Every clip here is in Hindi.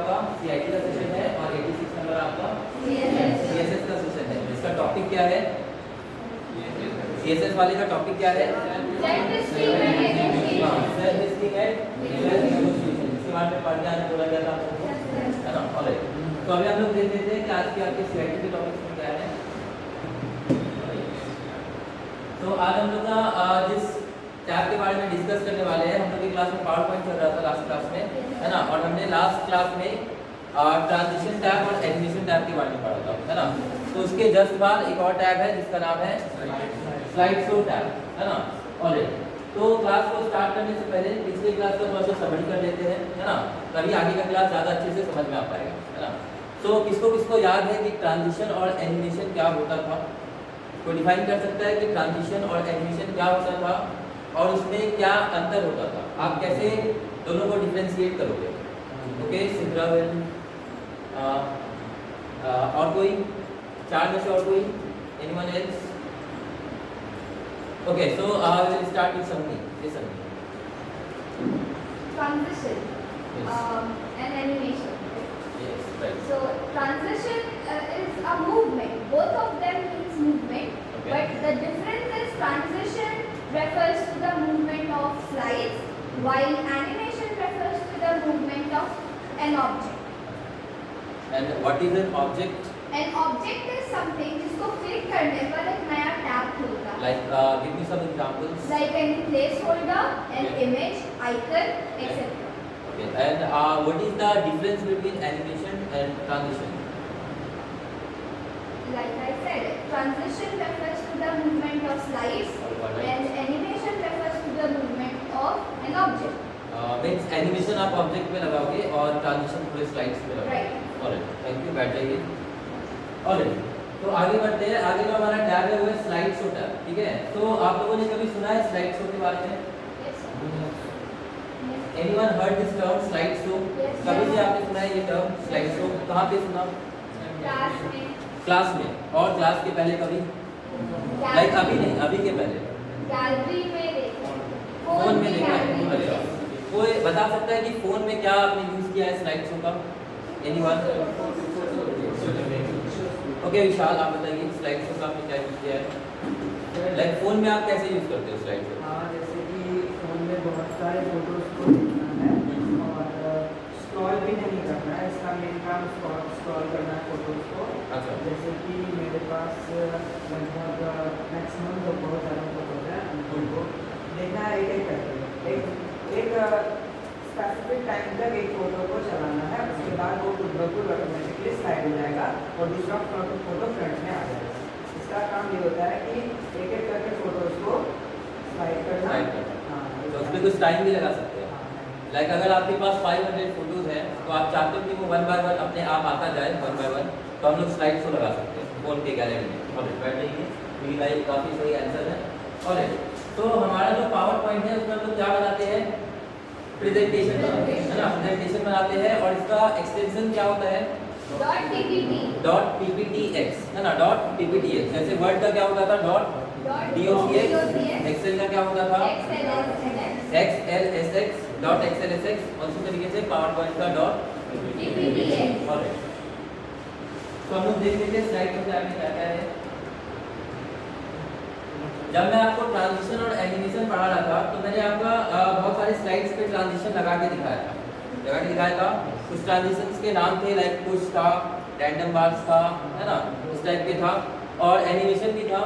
आपका CIT का सेशन है और 86 नंबर आपका CSS का सेशन है। इसका टॉपिक क्या है? CSS वाले का टॉपिक क्या है? Self esteem and negotiation. इसके बारे में पढ़ के आने बोला गया था आपको, है ना? ऑलराइट, तो अभी हम लोग देख लेते हैं कि आज के आपके CIT के टॉपिक्स में क्या है। तो आज हम लोग का जिस टैब के बारे में डिस्कस करने वाले हैं, हम लोग की क्लास में पावर पॉइंट चल रहा था लास्ट क्लास में, है ना? और हमने लास्ट क्लास में ट्रांजिशन टैब और एनिमेशन टैब के बारे में पढ़ा था, है ना? तो उसके जस्ट बाद एक और टैब है जिसका नाम है स्लाइड शो टैब, है ना? ऑलराइट, तो क्लास को स्टार्ट करने से पहले पिछले क्लास का थोड़ा सा समरी कर लेते हैं, है ना? तभी आगे का क्लास ज़्यादा अच्छे से समझ में आ पाएगा, है ना? तो किसको किसको याद है कि ट्रांजिशन और एनिमेशन क्या होता था? कोई डिफाइन कर सकता है कि ट्रांजिशन और एनिमेशन क्या होता था और उसमें क्या अंतर होता था? आप कैसे दोनों को डिफरेंशिएट करोगे? ओके, सिद्रावेल, और कोई चार में से और कोई? Anyone else? Okay, so I will start with something. Yes sir. Transition and animation. Yes, right. So transition is a movement. Both of them means movement, Okay. but the difference is transition refers to the movement of slides, while animation refers to the movement of an object. And what is an object? An object is something जिसको क्लिक करने पर एक नया टैब खुलता है. Like, give me some examples. Like any placeholder, an Okay. image, icon, etc. Okay, and what is the difference between animation and transition? Like I said, transition refers to the movement of slides, Alright. and animation refers to the movement of an object. Means animation आप ऑब्जेक्ट में लगाओगे और ट्रांजिशन पूरे स्लाइड्स में लगाओगे। Right. ऑलराइट, थैंक यू, बैठ जाइए। ऑलराइट, तो आगे बढ़ते हैं। आगे का हमारा टैब है वो है स्लाइड शो टैब, ठीक है? तो आप लोगों ने कभी सुना है स्लाइड शो के बारे में? Yes, sir. Yes. Anyone heard this term slide show? Yes, sir. कभी भी आपने सुना है ये टर्म स्लाइड शो? कहाँ पे सुना? Class में. क्लास में। और क्लास के पहले कभी? लाइक अभी नहीं, अभी के पहले गैलरी में देखा. फोन में देखा है? gallery में अरे वाह। कोई बता सकता है कि फोन में क्या आपने यूज किया है स्लाइड शो का? एनीवन? ओके विशाल, आप बताइए स्लाइड शो का आपने क्या यूज किया है? लाइक फोन में आप कैसे यूज करते हो स्लाइड शो? हाँ, जैसे कि फोन में बहुत सारे फोटोज को देखना है और स्क्रॉल भी नहीं करना है। इसका मेन काम स्क्रॉल करना है फोटोज को। अच्छा। जैसे कि मेरे पास लगभग मैक्सिमम तो बहुत ज़्यादा फोटोज हैं, उनको देखना है एक एक करके। एक स्पेसिफिक टाइम तक एक फोटो को चलाना है, उसके बाद वो बिल्कुल ऑटोमेटिकली स्लाइड हो जाएगा और दूसरा फोटो फ्रंट में आ जाएगा। इसका काम ये होता है कि एक एक करके फोटोज को स्लाइड करना। हाँ, तो उसमें कुछ टाइम भी लगा सकते हैं। लाइक अगर आपके पास 500 फोटोज हैं तो आप चाहते हो कि वो 1 बाय 1 अपने आप आता जाए 1 बाय 1, तो हम लोग स्लाइड शो लगा सकते हैं फोन के गैलरी में। और बैठ जाइए, मेरी लाइफ काफ़ी सही आंसर है। और तो हमारा जो पावर पॉइंट है उसमें हम लोग क्या बनाते हैं? प्रेजेंटेशन बनाते हैं, है ना? प्रेजेंटेशन बनाते हैं और इसका एक्सटेंशन क्या होता है? .ppt. .pptx, है ना? .pptx। जैसे वर्ड का क्या होता था? .docx। एक्सेल का क्या होता था? XLSX, .xlsx। और उसी तरीके से पावर पॉइंट का .pptx. ऑलराइट, तो हम लोग देख लेते हैं स्लाइड में क्या क्या है। जब मैं आपको ट्रांजिशन और एनिमेशन पढ़ा रहा था तो मैंने आपका बहुत सारे स्लाइड्स पे ट्रांजिशन लगा के दिखाया था। कुछ ट्रांजिशंस के नाम थे, लाइक पुश था, रैंडम बार्स था, है ना? उस टाइप के था। और एनिमेशन भी था।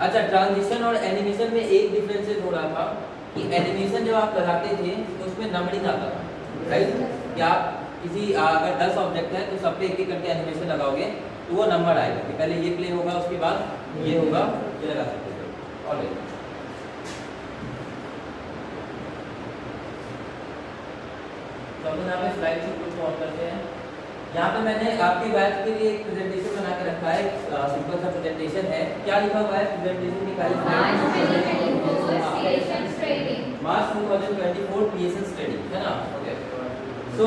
अच्छा, ट्रांजिशन और एनिमेशन में एक डिफरेंसेस हो रहा था कि एनिमेशन जब आप लगाते थे तो उसमें नंबरिंग आता था, राइट? कि आप किसी अगर 10 ऑब्जेक्ट है तो सब पे एक एक करके एनिमेशन लगाओगे तो वो नंबर आएगा कि पहले ये प्ले होगा, उसके बाद ये होगा, ये लगा सकते थे। ऑलराइट, तो हम यहाँ पे स्लाइड शो कुछ ऑन करते हैं। यहाँ पे मैंने आपके बैच के लिए एक प्रेजेंटेशन बना के रखा है, सिंपल सा प्रेजेंटेशन है। क्या लिखा हुआ है प्रेजेंटेशन की पहली March 2024 Creations Training. मार्च 2024 क्रिएशंस ट्रेनिंग, है ना? ओके, सो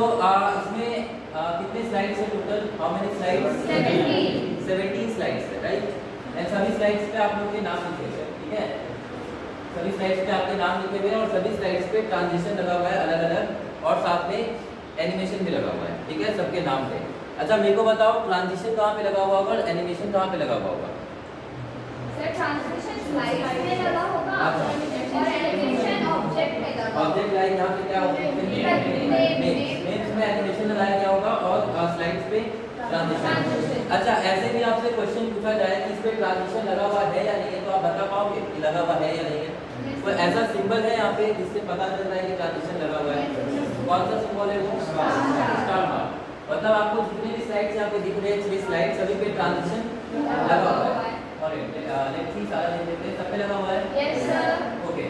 इसमें कितने स्लाइड्स है total? How many slides? 17 slides है, राइट? एंड सभी स्लाइड्स पे आप लोगों के नाम लिखे हुए हैं, ठीक है? सभी स्लाइड्स पे आपके नाम लिखे हुए हैं और सभी स्लाइड्स पे ट्रांजिशन लगा हुआ है अलग अलग, और साथ में एनिमेशन भी लगा हुआ है। ठीक है, सबके नाम थे। अच्छा मेरे को बताओ ट्रांजिशन कहाँ पे लगा हुआ होगा और एनिमेशन कहाँ पे लगा हुआ होगा? सर ट्रांसलेशन स्लाइड में लगा होगा अच्छा। और एनिमेशन ऑब्जेक्ट में लगा ऑब्जेक्ट लाइन यहाँ पे क्या होगा? नेम्स में एनिमेशन लगाया गया होगा और स्लाइड्स पे ट्रांजिशन। अच्छा ऐसे भी आपसे क्वेश्चन पूछा जाए कि इस पे ट्रांजिशन लगा हुआ है या नहीं है, तो आप बता पाओगे कि लगा हुआ है या नहीं है? कोई ऐसा सिंबल है यहाँ पे जिससे पता चल रहा है कि ट्रांजिशन लगा हुआ है? कौन सा सिंबल है वो? Star mark. मतलब आपको जितने भी स्लाइड्स यहाँ पे दिख रहे हैं 6 स्लाइड सभी पे ट्रांजिशन लगा हुआ है। और लेट्स सी सारा देख लेते हैं, सब पे लगा हुआ है? Yes sir. Okay.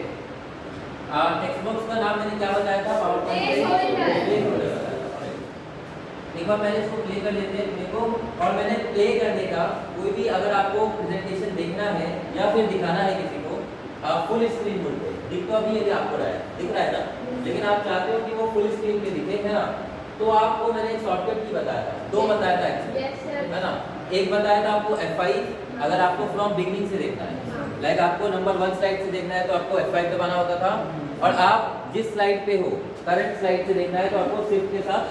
Text box का नाम मैंने क्या बताया था? Power Placeholder। एक बार पहले इसको प्ले कर लेते हैं देखो। और मैंने प्ले करने का कोई भी अगर आपको प्रेजेंटेशन देखना है या फिर दिखाना है किसी को फुल स्क्रीन मोड पे दिख तो अभी ये आपको रहा है, दिख रहा है ना, लेकिन आप चाहते हो कि वो फुल स्क्रीन पे दिखे, है ना, तो आपको मैंने एक शॉर्टकट की बताया था, 2 बताया था एक्चुअली, यस सर। है ना। एक बताया था आपको F5 अगर आपको फ्रॉम बिगनिंग से देखना है, लाइक आपको नंबर 1 स्लाइड से देखना है तो आपको F5 दबाना होता था, और आप जिस स्लाइड पे हो करंट स्लाइड से देखना है तो आपको शिफ्ट के साथ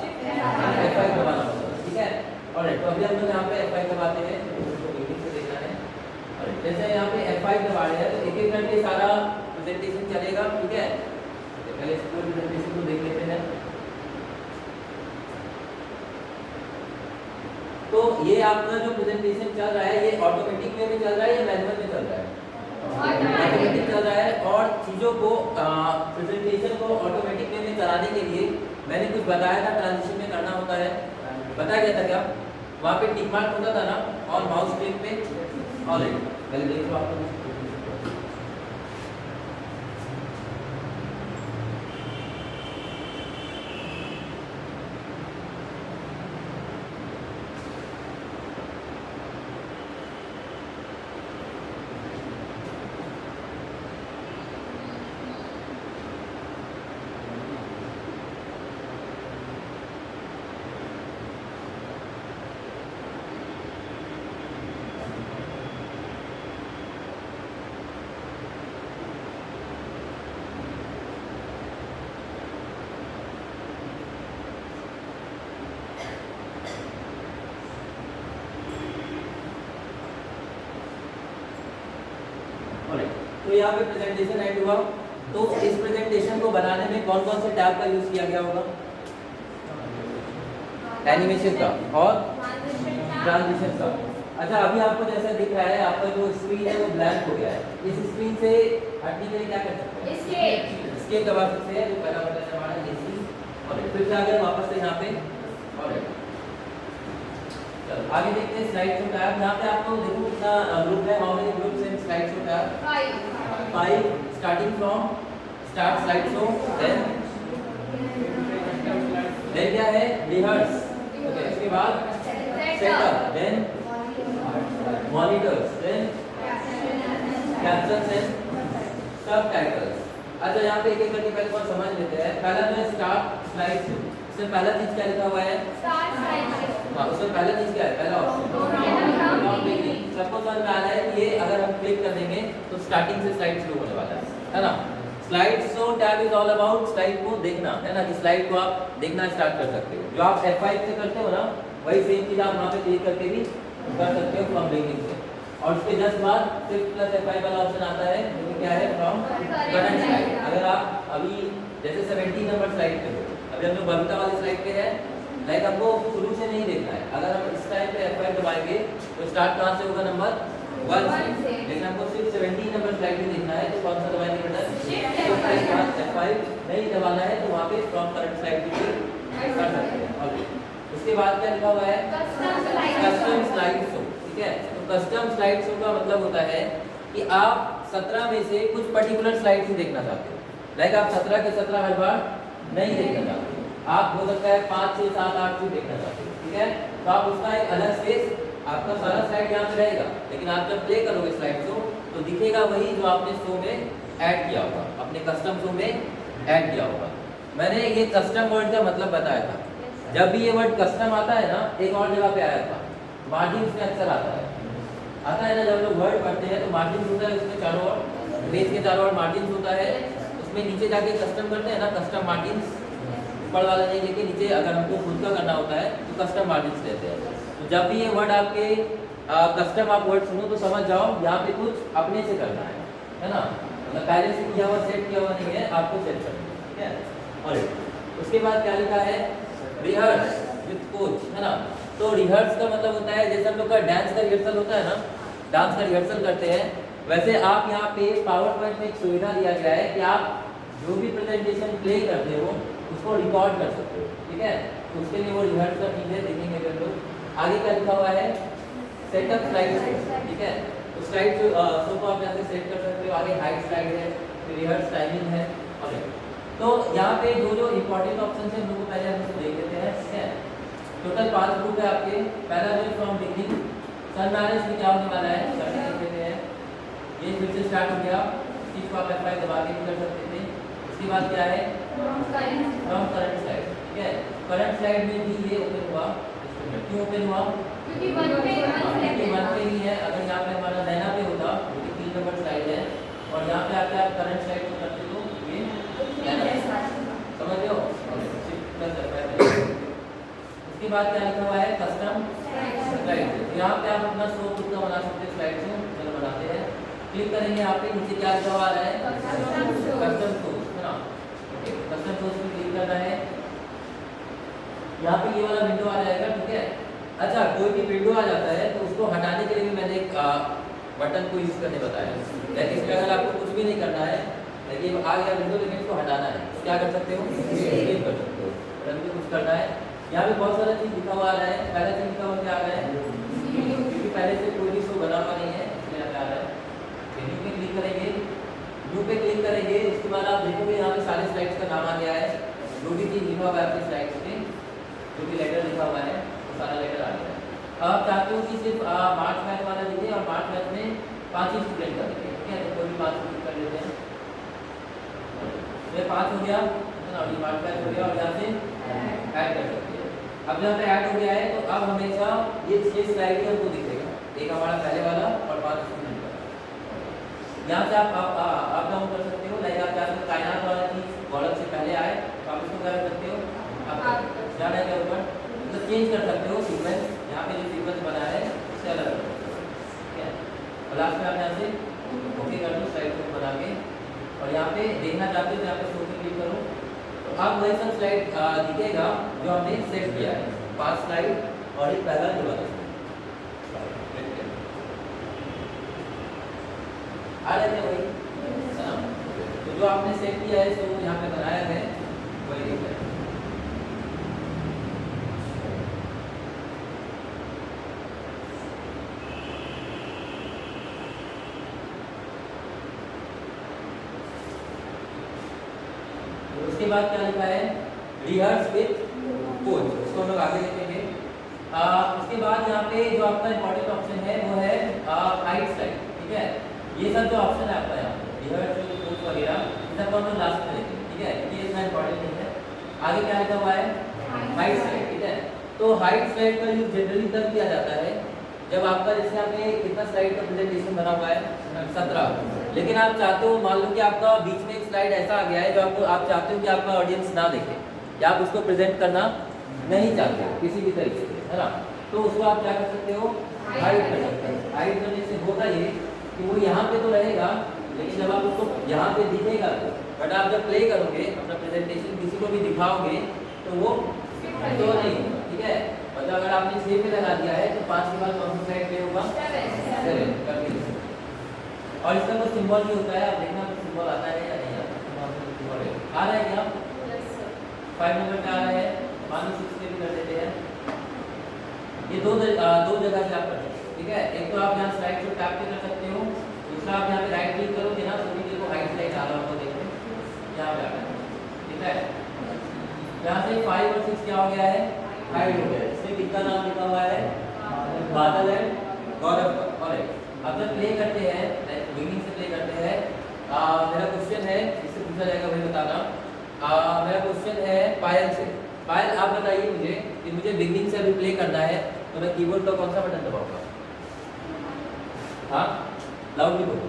F5 दबाना होता है, ठीक है। ऑलराइट, तो अभी हम लोग यहाँ पे F5 दबाते हैं, तो बिगनिंग से देखना है। और जैसे यहाँ पे F5 दबा रहे हैं तो एक एक करके सारा प्रेजेंटेशन चलेगा, ठीक है। तो पहले इस पूरे प्रेजेंटेशन को देख लेते हैं। तो ये आपका जो प्रेजेंटेशन चल रहा है ये ऑटोमेटिक वे में चल रहा है या मैनुअल में चल रहा है? ऑटोमेटिक चल रहा है। और चीज़ों को प्रेजेंटेशन को ऑटोमेटिक वे में चलाने के लिए मैंने कुछ बताया था ट्रांजिशन में करना होता है, बताया गया था क्या? वहाँ पे टिक मार्क होता था ना और माउस क्लिक पे। ऑलराइट, पहले देख लो आपको। तो यहाँ पे प्रेजेंटेशन एंड हुआ। तो इस प्रेजेंटेशन को बनाने में कौन कौन से टैब का यूज किया गया होगा? एनिमेशन का और ट्रांजिशन का। अच्छा अभी आपको जैसा दिख रहा है आपका जो स्क्रीन है वो ब्लैंक हो गया है, इस स्क्रीन से हटने के लिए क्या कर सकते हैं? एस्केप दबा सकते हैं, जो पहला बटन है हमारा एसी, और फिर से आ गए वापस से यहाँ पे। और चलो आगे देखते हैं स्लाइड शो टैब। यहाँ पे आपको देखो कितना ग्रुप है, how many groups in slide show tab? 5 starting from start slide show, then क्या है? रिहर्स, ओके, इसके बाद setup, then monitors, then captions and subtitles. अच्छा यहाँ पे एक एक करके पहले बहुत समझ लेते हैं। पहला जो है स्टार्ट स्लाइड शो, इसमें पहला चीज क्या लिखा हुआ है? हाँ, उसमें पहला चीज क्या है? पहला ऑप्शन सबको समझ में आ रहा है कि ये अगर हम क्लिक कर देंगे तो स्टार्टिंग से स्लाइड शुरू होने वाला है ना। Slide show tab is all about slide को देखना, है ना, कि स्लाइड को आप देखना स्टार्ट कर सकते हो। जो आप F5 से करते हो ना वही सेम चीज आप वहाँ पे क्लिक करके भी कर सकते हो फ्रॉम बिगिनिंग से। और उसके जस्ट बाद Shift + F5 वाला ऑप्शन आता है जो क्या है? From current slide. अगर आप अभी जैसे 17 नंबर स्लाइड पे हो, अभी हम लोग बबीता वाली स्लाइड पे है, लाइक हमको शुरू से नहीं देखना है। अगर हम इस टाइम पे F5 दबाएंगे तो स्टार्ट कहाँ से होगा? नंबर 1 से। लेकिन हमको सिर्फ 17 नंबर स्लाइड ही देखना है तो कौन सा दबाएंगे बेटा? F5 नहीं दबाना है तो वहाँ पे फ्रॉम करंट स्लाइड भी कर सकते हैं। ऑलरेडी उसके बाद क्या लिखा हुआ है? कस्टम स्लाइड शो, ठीक है। तो कस्टम स्लाइड शो का मतलब होता है कि आप 17 में से कुछ पर्टिकुलर स्लाइड्स ही देखना चाहते हो, लाइक आप 17 के 17 हर बार नहीं देखना चाहते, आप हो सकता है 5, 6, 7, 8 चीज देखना चाहते हो, ठीक है। तो आप उसका एक अलग स्पेस, आपका सारा स्लाइड यहाँ पे रहेगा, लेकिन आप जब प्ले करोगे स्लाइड शो तो दिखेगा वही जो आपने शो में ऐड किया होगा, अपने कस्टम शो में ऐड किया होगा। मैंने ये कस्टम वर्ड का मतलब बताया था। जब भी ये वर्ड कस्टम आता है ना, एक और जगह पे आया था, मार्जिन्स में अक्सर आता है ना, जब लोग वर्ड पढ़ते हैं तो मार्जिन होता है उसमें चारों ओर, पेज के चारों ओर मार्जिन होता है, उसमें नीचे जाके कस्टम करते हैं ना, कस्टम मार्जिन ऊपर वाला नहीं लेके नीचे अगर हमको खुद का करना होता है उसको कस्टम मार्जिन कहते हैं। तो जब भी ये वर्ड आपके कस्टम आप वर्ड सुनो तो समझ जाओ यहाँ पे कुछ अपने से करना है ना, मतलब पहले से किया हुआ सेट किया हुआ नहीं है, आपको सेट करना है, ठीक है। और उसके बाद क्या लिखा है, रिहर्स विद कोच, है ना। तो रिहर्स का मतलब होता है जैसे हम लोग का डांस का रिहर्सल होता है ना, डांस का रिहर्सल करते हैं, वैसे आप यहाँ पे पावर पॉइंट में एक सुविधा दिया गया है कि आप जो भी प्रेजेंटेशन प्ले करते हो उसको रिकॉर्ड कर सकते हो, ठीक है। तो उसके लिए वो रिहर्स का चीज़ है, देखेंगे अगर लोग। आगे क्या लिखा हुआ है, सेटअप स्लाइड, ठीक है। तो स्लाइड शो को आप यहाँ से सेट कर सकते हो। आगे हाइट स्लाइड है, फिर रिहर्स टाइमिंग है। ओके, तो यहाँ पे जो जो इंपॉर्टेंट ऑप्शन है उनको पहले हम इसको देख लेते हैं, ठीक है। टोटल 5 ग्रुप है आपके। पहला जो फ्रॉम बिगनिंग, सन मैरिज में क्या होने वाला है करके देख लेते हैं। ये फिर से स्टार्ट हो गया, चीज को आप F5 दबा के भी कर सकते थे। उसके बाद क्या है, फ्रॉम करंट स्लाइड, ठीक है। करंट स्लाइड में भी ये ओपन हुआ, क्यों ओपन हुआ, क्योंकि 1 पे ही है। अगर यहाँ पे हमारा नैना पे होता जो कि 3 नंबर स्लाइड है, और यहाँ पे आके आप करंट स्लाइड को करते तो ये समझ रहे हो। उसके बाद क्या लिखा हुआ है, कस्टम स्लाइड। यहाँ पे आप अपना शो खुद का बना सकते हैं स्लाइड को। चलो बनाते हैं, क्लिक करेंगे। यहाँ पे नीचे क्या लिखा हुआ है, कस्टम सोर्स, है ना। ओके, कस्टम सोर्स पे क्लिक करना है। यहाँ पे ये वाला विंडो आ जाएगा, ठीक है। अच्छा, कोई भी विंडो आ जाता है तो उसको हटाने के लिए भी मैंने एक बटन को यूज करने बताया। लेकिन इसमें अगर आपको कुछ भी नहीं करना है, लेकिन आ गया विंडो लेकिन इसको हटाना है, तो क्या कर सकते हो, एस्केप कर सकते हो। रन भी कुछ करना है, यहाँ पे बहुत सारा चीज लिखा हुआ आ रहा है। पहला चीज लिखा हुआ क्या आ रहा है, क्योंकि पहले से कोई भी शो बना हुआ नहीं है इसलिए यहाँ पे आ रहा है। न्यू पे क्लिक करेंगे, न्यू पे क्लिक करेंगे। उसके बाद आप देखोगे यहाँ पे सारे स्लाइड्स का नाम आ गया है। जो भी चीज लिखा हुआ है आपके स्लाइड्स पे, जो भी लेटर लिखा हुआ है वो सारा लेटर आ गया है। अब आप चाहते हो कि सिर्फ मार्च मैच वाला लिखे, और मार्च मैच में 5 ही स्टूडेंट का लिखे, ठीक है। तो कोई भी 5 क्लिक कर लेते हैं, ये 5 हो गया, है ना। ये मार्च मैच हो गया, और यहाँ से ऐड कर सकते हैं। अब जब ऐड हो गया है तो अब हमेशा ये 6 स्लाइड ही हमको दिखेगा, एक हमारा पहले वाला और 5 स्टूडेंट का। यहाँ से आप डाउन कर सकते हो। लाइक आप चाहते हो कायनात वाला चीज गौरव से पहले आए तो आप इसको क्या कर सकते हो, आप जाना है ऊपर तो चेंज कर सकते हो सीक्वेंस। यहाँ पे जो सीक्वेंस बना है उससे अलग कर सकते हो, ठीक है। और लास्ट में आप यहाँ से ओके कर दो स्लाइड को बना के, और यहाँ पे देखना चाहते हो तो यहाँ पे शो पे क्लिक करो। तो अब वही सब स्लाइड दिखेगा जो हमने सेट किया है, 5 स्लाइड और एक पहला जो वाला आ रहे थे वही, है ना। तो जो आपने सेट किया है तो यहाँ पे बनाया है वही है। उसके बाद क्या लिखा है, रिहर्स विद कोच, उसको हम लोग आगे देखेंगे। उसके बाद यहाँ पे जो आपका इंपॉर्टेंट ऑप्शन है वो है हाइट स्लाइड, ठीक है। ये सब जो ऑप्शन है आपका यहाँ पे रिहर्स विद कोच वगैरह, ये सब हम लोग लास्ट में देखेंगे, ठीक है। ये इतना इंपॉर्टेंट नहीं है। आगे क्या लिखा हुआ है, हाइट स्लाइड, ठीक है। तो हाइट स्लाइड का यूज जनरली तब किया जाता है जब आपका जैसे आपने कितना स्लाइड का प्रेजेंटेशन बना हुआ है 17, लेकिन आप चाहते हो, मान लो कि आपका बीच में एक स्लाइड ऐसा आ गया है जो आपको आप चाहते हो कि आपका ऑडियंस ना देखे, या आप उसको प्रेजेंट करना नहीं चाहते किसी भी तरीके से, है ना। तो उसको आप क्या कर सकते हो, हाइड कर सकते हो। हाइड करने से होगा ये कि वो यहाँ पे तो रहेगा, लेकिन जब आप उसको यहाँ पे दिखेगा तो, बट आप जब प्ले करोगे अपना प्रेजेंटेशन किसी को भी दिखाओगे तो वो तो नहीं होगा, ठीक है। मतलब अगर आपने 6 पे लगा दिया है तो 5 के बाद कौन सा स्लाइड पे होगा, 7 कर दिया। और इसका कोई सिंबल भी होता है, आप देखना कुछ सिंबल आता है या नहीं आता, आ रहा है क्या, 5 नंबर पे आ रहा है, मान लो 6 पे भी कर देते हैं। ये दो जगह से आप कर सकते हो, ठीक है। एक तो आप यहाँ स्लाइड को टैप पे कर सकते हो, दूसरा आप यहाँ पे राइट क्लिक करोगे ना तो वीडियो को हाइट स्लाइड आ रहा होगा, देखो यहाँ पे आ रहा है, ठीक है। यहाँ से 5 और 6 क्या हो गया है, हाइड हो गया है। इसमें किसका नाम लिखा हुआ है, बादल है, गौरव का। और अब जब प्ले करते हैं, बिगिनिंग से प्ले करते हैं, मेरा क्वेश्चन है, इससे पूछा जाएगा वही बताना। मेरा क्वेश्चन है पायल से। पायल आप बताइए मुझे कि मुझे बिगिनिंग से अभी प्ले करना है तो मैं कीबोर्ड का कौन सा बटन दबाऊंगा, हाँ लाउडली बोलो।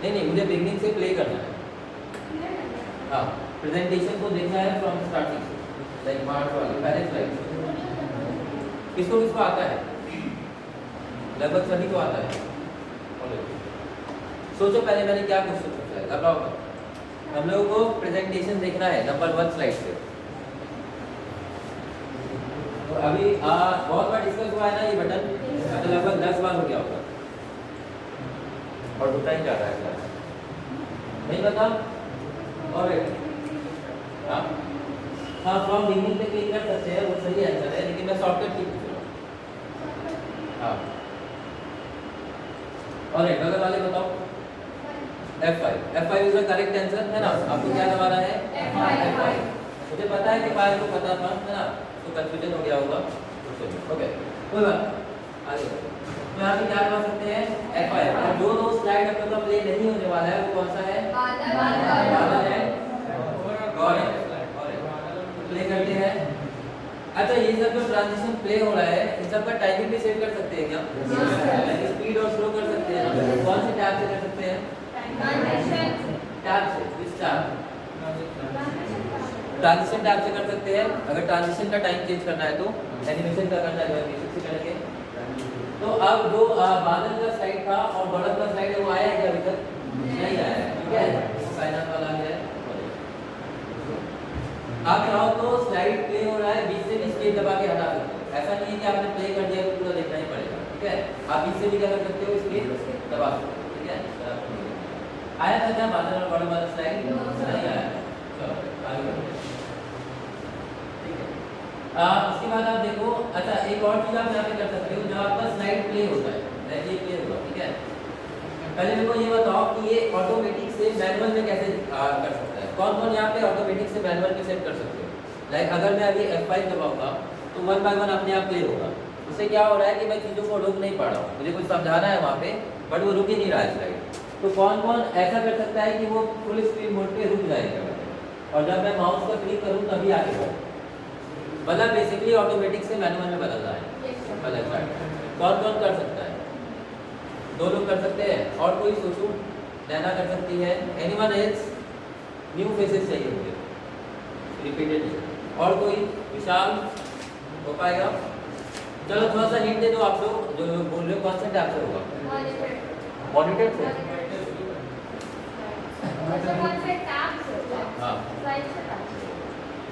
नहीं, मुझे बिगिनिंग से प्ले करना है, हाँ प्रेजेंटेशन को देखना है फ्रॉम स्टार्टिंग से। लाइक मार्च वाली पहले स्लाइड किसको किसको आता है? लगभग सभी को आता है। सोचो पहले मैंने क्या क्वेश्चन पूछा है, घबराओ मत। हम लोगों को प्रेजेंटेशन देखना है नंबर 1 स्लाइड से। तो अभी बहुत बार डिस्कस हुआ है ना ये बटन, तो लगभग 10 बार हो गया होगा और होता ही जा रहा है क्लास, नहीं पता? और हाँ फ्रॉम बिगिनिंग पे क्लिक कर सकते हैं, वो सही आंसर है, लेकिन मैं शॉर्टकट की पूछ रहा हूँ। हाँ और बगल वाले बताओ। F5 is the correct answer है ना? आपको क्या दबाना है? F5। मुझे पता है कि पायल को पता था है ना, तो कंफ्यूजन हो गया होगा। ओके कोई बात आगे। तो यहाँ पे क्या दबा सकते हैं? F5। और जो दो स्लाइड अब तक प्ले नहीं होने वाला है वो कौन सा है? बादल है और प्ले करते हैं। अच्छा ये सब जो ट्रांजिशन प्ले हो रहा है इन सब का टाइमिंग भी सेट कर सकते हैं क्या? स्पीड और स्लो कर सकते हैं। कौन से टैब से कर सकते हैं? टैब से। किस टैब? ट्रांजिशन टैब से कर सकते हैं। अगर ट्रांजिशन का टाइम चेंज करना है तो एनिमेशन का करना है एनिमेशन से करेंगे। तो अब जो बादल का स्लाइड था और बर्ड का स्लाइड है वो आया है क्या अभी तक? नहीं आया है, ठीक है? कायनात वाला है। आप चाहो तो स्लाइड प्ले हो रहा है, बीच से भी स्केप दबा के हटा सकते हो। ऐसा नहीं है कि आपने प्ले कर दिया तो पूरा देखना ही पड़ेगा, ठीक है? आप बीच से भी क्या कर सकते हो? स्केप दबा सकते हो, ठीक है? आया था क्या बादल और बड़ा वाला स्लाइड? नहीं आया। चलो आगे बढ़ते हैं, ठीक है? उसके बाद आप देखो, अच्छा एक और चीज आप यहाँ पे कर सकते हो, जब आपका स्लाइड प्ले होता है, ये प्ले होगा, ठीक है? पहले मेरे को ये बताओ कि ये ऑटोमेटिक से मैनुअल में कैसे कर सकता है? कौन कौन यहाँ पे ऑटोमेटिक से मैनुअल में सेट कर सकते हो? लाइक अगर मैं अभी F5 दबाऊंगा तो 1 बाय 1 अपने आप प्ले होगा। उससे क्या हो रहा है कि मैं चीज़ों को रोक नहीं पा रहा हूँ, मुझे कुछ समझाना है वहाँ पे बट वो रुक ही नहीं रहा है स्लाइड। तो कौन कौन ऐसा कर सकता है कि वो फुल स्क्रीन मोड पे रुक जाएगा और जब मैं माउस का क्लिक करूँ तभी आगे बढ़े? मतलब बेसिकली ऑटोमेटिक से मैनुअल में बदल रहा है। कौन कौन कर सकता है? 2 लोग कर सकते हैं, और कोई? सोचो, नैना कर सकती है। Anyone else? न्यू फेसेस चाहिए मुझे रिपीटेडली। और कोई? विशाल हो पाएगा? चलो थोड़ा सा हिंट दे दो आप लोग, जो बोल रहे हो कौन सा टैब से होगा? मॉनिटर से? हाँ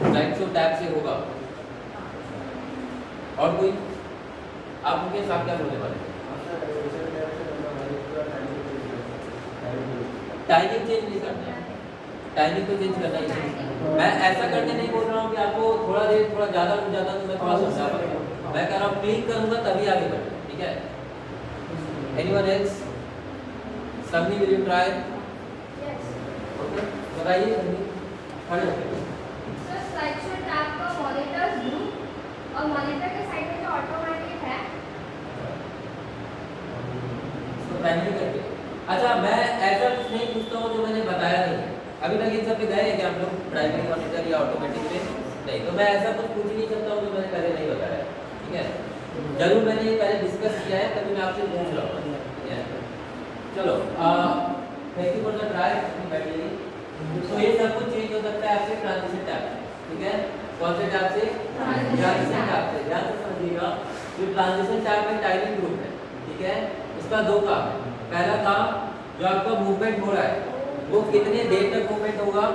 स्लाइड शो टैब से होगा। और कोई? आप उनके साथ क्या बोलने वाले? टाइमिंग चेंज नहीं करना है, टाइमिंग तो चेंज करना ही है। मैं ऐसा करके नहीं बोल रहा हूँ कि आपको थोड़ा देर थोड़ा ज़्यादा रुक जाता तो मैं थोड़ा समझा पाऊंगा। मैं कह रहा हूँ क्लिक करूँगा तभी आगे बढ़े, ठीक है? Anyone else? समी विल यू ट्राई? बताइए समी, खड़े होकर। सर स्लाइड शो टैब का मॉनिटर्स ग्रुप और मॉनिटर के साइड में जो ऑटोमेटिक है इसको प्राइमरी करके। अच्छा मैं ऐसा कुछ नहीं पूछता हूँ जो मैंने बताया नहीं है। अभी तक इन सब पे गए हैं क्या हम लोग? प्राइमरी मॉनिटर या ऑटोमेटिक पे? नहीं, तो मैं ऐसा कुछ पूछ ही नहीं सकता हूँ जो मैंने पहले नहीं बताया, ठीक है? जरूर मैंने ये पहले डिस्कस किया है तभी मैं आपसे पूछ रहा हूँ, ठीक है? चलो thank you for the try. तो ये सब कुछ चेंज हो सकता है आपके ट्रांजिशन टैब से, ठीक है? कौन से टैब से? ट्रांजिशन टैब से। ध्यान से समझिएगा, जो ट्रांजिशन टैब में टाइमिंग ग्रुप है, ठीक है? इसका 2 काम है। पहला काम, जो आपका मूवमेंट हो रहा है वो कितने देर तक मूवमेंट होगा,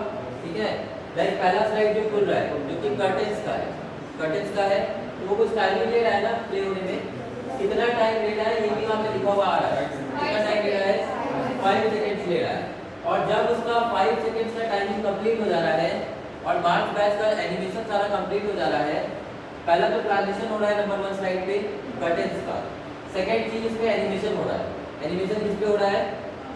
ठीक है? लाइक पहला स्लाइड जो खुल रहा है जो कि कर्टेन्स का है, तो वो कुछ टाइमिंग ले रहा है ना प्ले होने में, कितना टाइम ले रहा है ये भी वहाँ पे लिखा हुआ आ रहा है। कितना टाइम ले रहा है? 5 सेकेंड्स ले रहा है। और जब उसका 5 सेकेंड्स का टाइमिंग कंप्लीट हो जा रहा है और मार्च बैच का एनिमेशन सारा कंप्लीट हो जा रहा है, पहला तो ट्रांजिशन हो रहा है नंबर 1 स्लाइड पे कर्टेन्स का। सेकेंड चीज इस पे एनिमेशन हो रहा है। एनिमेशन किस पे हो रहा है?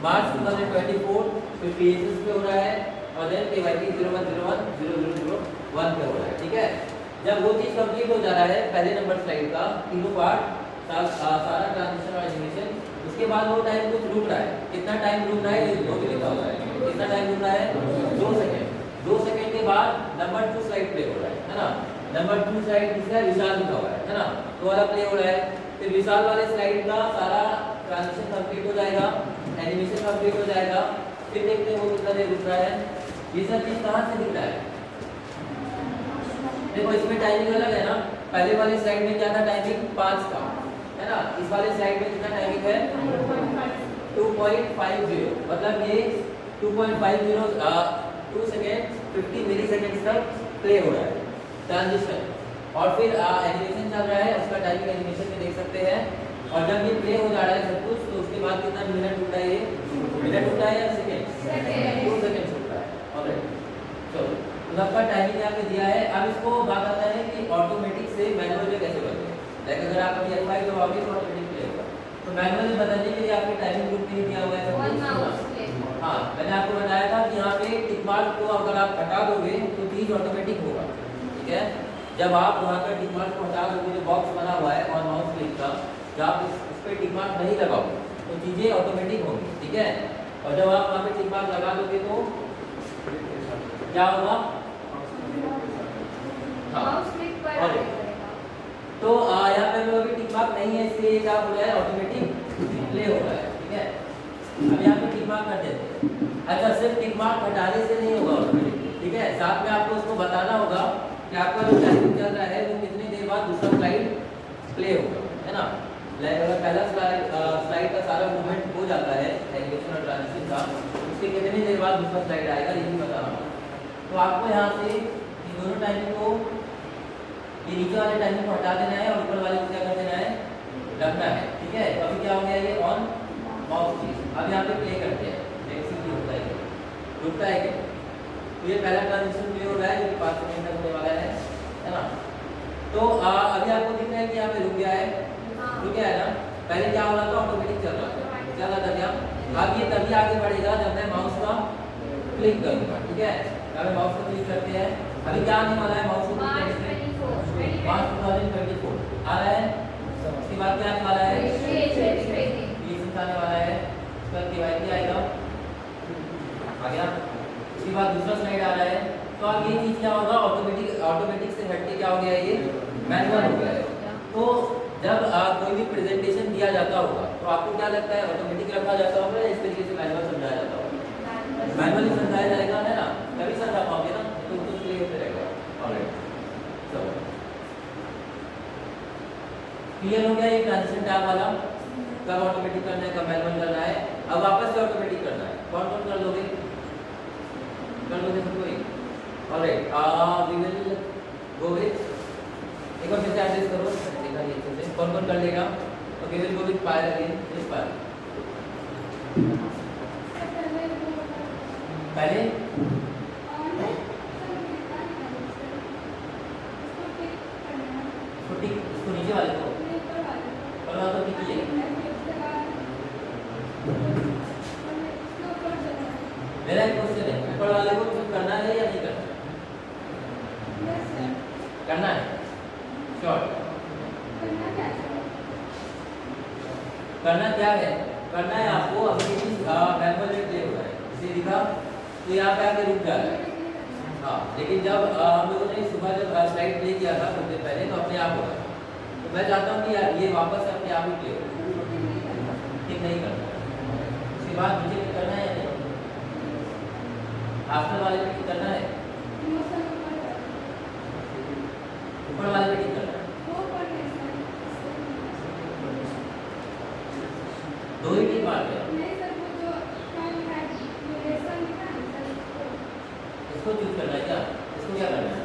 मार्च 2024 पे पीएसएस पे हो रहा है और देन केवाईपी 01010001 पे हो रहा है, ठीक है? जब वो चीज कंप्लीट हो जा रहा है पहले नंबर स्लाइड का तीनों पार्ट सारा ट्रांजिशन और एनिमेशन, उसके बाद वो टाइम कुछ रुक रहा है। कितना टाइम रुक रहा है ये दो भी लिखा हुआ है। कितना टाइम रुक रहा है? 2 सेकंड। 2 सेकंड के बाद नंबर 2 स्लाइड प्ले हो रहा है ना? नंबर 2 स्लाइड किसका? विशाल लिखा हुआ है ना? तो वाला प्ले हो रहा है। फिर विशाल वाले स्लाइड का सारा ट्रांजिशन कंप्लीट हो जाएगा, एनिमेशन कंप्लीट हो जाएगा। फिर देखते हैं वो कितना देर रुक रहा है। ये सब चीज कहाँ से दिख रहा है? देखो इसमें टाइमिंग अलग है ना, पहले वाले स्लाइड में क्या था, टाइमिंग 5 था, है ना, इस वाले स्लाइड में कितना टाइमिंग है 2.50, मतलब ये 2.50 2 सेकेंड 50 मिली सेकेंड्स तक प्ले हो रहा है ट्रांजिशन, और फिर एनिमेशन चल रहा है, उसका टाइमिंग एनिमेशन में देख सकते हैं। और जब ये प्ले हो जा रहा है सब कुछ, तो उसके बाद कितना मिनट होता है, ये मिनट होता है या सेकेंड, 2 सेकेंड होता है। ऑलराइट, चलो तो सबका टाइमिंग यहाँ पे दिया है। अब इसको बात आता है कि ऑटोमेटिक से मैनुअल में कैसे बदले। लाइक अगर आप अभी F5 दबाओगे तो ऑटोमेटिक प्ले होगा, तो मैनुअल में बदलने के लिए आपके टाइमिंग ग्रुप में ही दिया हुआ है सब कुछ। हाँ, मैंने आपको बताया था कि यहाँ पे टिक मार्क को अगर आप हटा दोगे तो चीज ऑटोमेटिक होगा, ठीक है। जब आप वहाँ का टिक मार्क को हटा दोगे, जो बॉक्स बना हुआ है ऑन माउस क्लिक का, जब आप इस पे टिक मार्क नहीं लगाओगे तो चीजें ऑटोमेटिक होंगी, ठीक है। और जब आप वहाँ पे टिक मार्क लगा दोगे तो क्या होगा, हाँ, तो यहाँ पे अभी टिक मार्क नहीं है, इसलिए क्या हो रहा है, ऑटोमेटिक प्ले हो रहा है, ठीक है। अब यहाँ पे टिक मार्क कर देते हैं। अच्छा, सिर्फ टिक मार्क हटाने से नहीं होगा ऑटोमेटिक, ठीक है, साथ में आपको उसको बताना होगा कि आपका जो टाइमिंग चल रहा है वो कितनी देर बाद दूसरा स्लाइड प्ले होगा, है ना। लाइक अगर पहला स्लाइड का सारा मूवमेंट हो जाता है एनिमेशन और ट्रांजिशन का, उसके कितनी देर बाद दूसरा स्लाइड आएगा, ये भी बताना होगा। तो आपको यहाँ से इन दोनों टाइमिंग को, ये नीचे वाले टाइमिंग को हटा देना है और ऊपर वाले को क्या कर देना है, रखना है, ठीक है। तो अभी क्या हो गया, ये ऑन माउस चीज। अब यहाँ पे प्ले करते हैं, एक्सिक्यूट होता है, रुकता है क्या, तो ये पहला ट्रांजिशन प्ले हो रहा है जो 5 सेकंड तक होने वाला है ना। तो अभी आपको दिख रहा है कि यहाँ पे रुक गया है, रुक गया है ना। पहले क्या हो रहा था, ऑटोमेटिक चल रहा था, चल रहा था क्या। अब ये तभी आगे बढ़ेगा जब मैं माउस का क्लिक करूँगा, ठीक है। अगर माउस को क्लिक करते हैं, अभी क्या आने वाला है, माउस को क्लिक करने से मार्च 2024 आ रहा है। उसके बाद क्या आने वाला है, आने वाला है, उसका केवाईसी आएगा, आ गया। उसके बाद दूसरा स्लाइड आ रहा है। तो अब ये चीज क्या होगा, ऑटोमेटिक से हटके क्या हो गया, ये मैनुअल हो गया है। तो जब कोई भी प्रेजेंटेशन दिया जाता होगा तो आपको क्या लगता है, ऑटोमेटिक रखा जाता होगा या इस तरीके से मैनुअल समझाया जाता होगा, मैनुअली समझाया जाएगा, है ना, तभी समझा पाओगे ना, तो कुछ क्लियर होते रहेगा। ऑलराइट, चलो क्लियर हो गया ये ट्रांजिशन टैब वाला, कब ऑटोमेटिक करना है, कब मैनुअल करना है। अब वापस से ऑटोमेटिक करना है, कौन कौन कर लोगे, कर लोगे सब कोई। Alright, we will go with, एक बार फिर से एड्रेस करो, देखा ये अच्छे से कौन कौन कर लेगा। Okay, will go with fire again, this fire पहले इसको नीचे वाले को करवा दो, टिक है। मेरा एक क्वेश्चन है, ऊपर वाले को कुछ करना है या नहीं करना, करना है, श्योर करना क्या है, करना है आपको। अभी मैनुअल में प्ले हो रहा है, इसे दिखा तो यहाँ पे आके रुक जा रहा है, हाँ। लेकिन जब हम लोगों ने सुबह जब स्लाइड प्ले किया था कुछ देर पहले, तो अपने आप हो रहा है। तो मैं चाहता हूँ कि ये वापस से अपने आप ही प्ले हो, ठीक नहीं करना। उसके बाद नीचे क्लिक करना है या नहीं, आफ्टर वाले पे क्लिक करना है, ऊपर वाले पे क्लिक करना है, दो ही टिक मारते हैं। इसको चूज करना है क्या, इसको क्या करना है,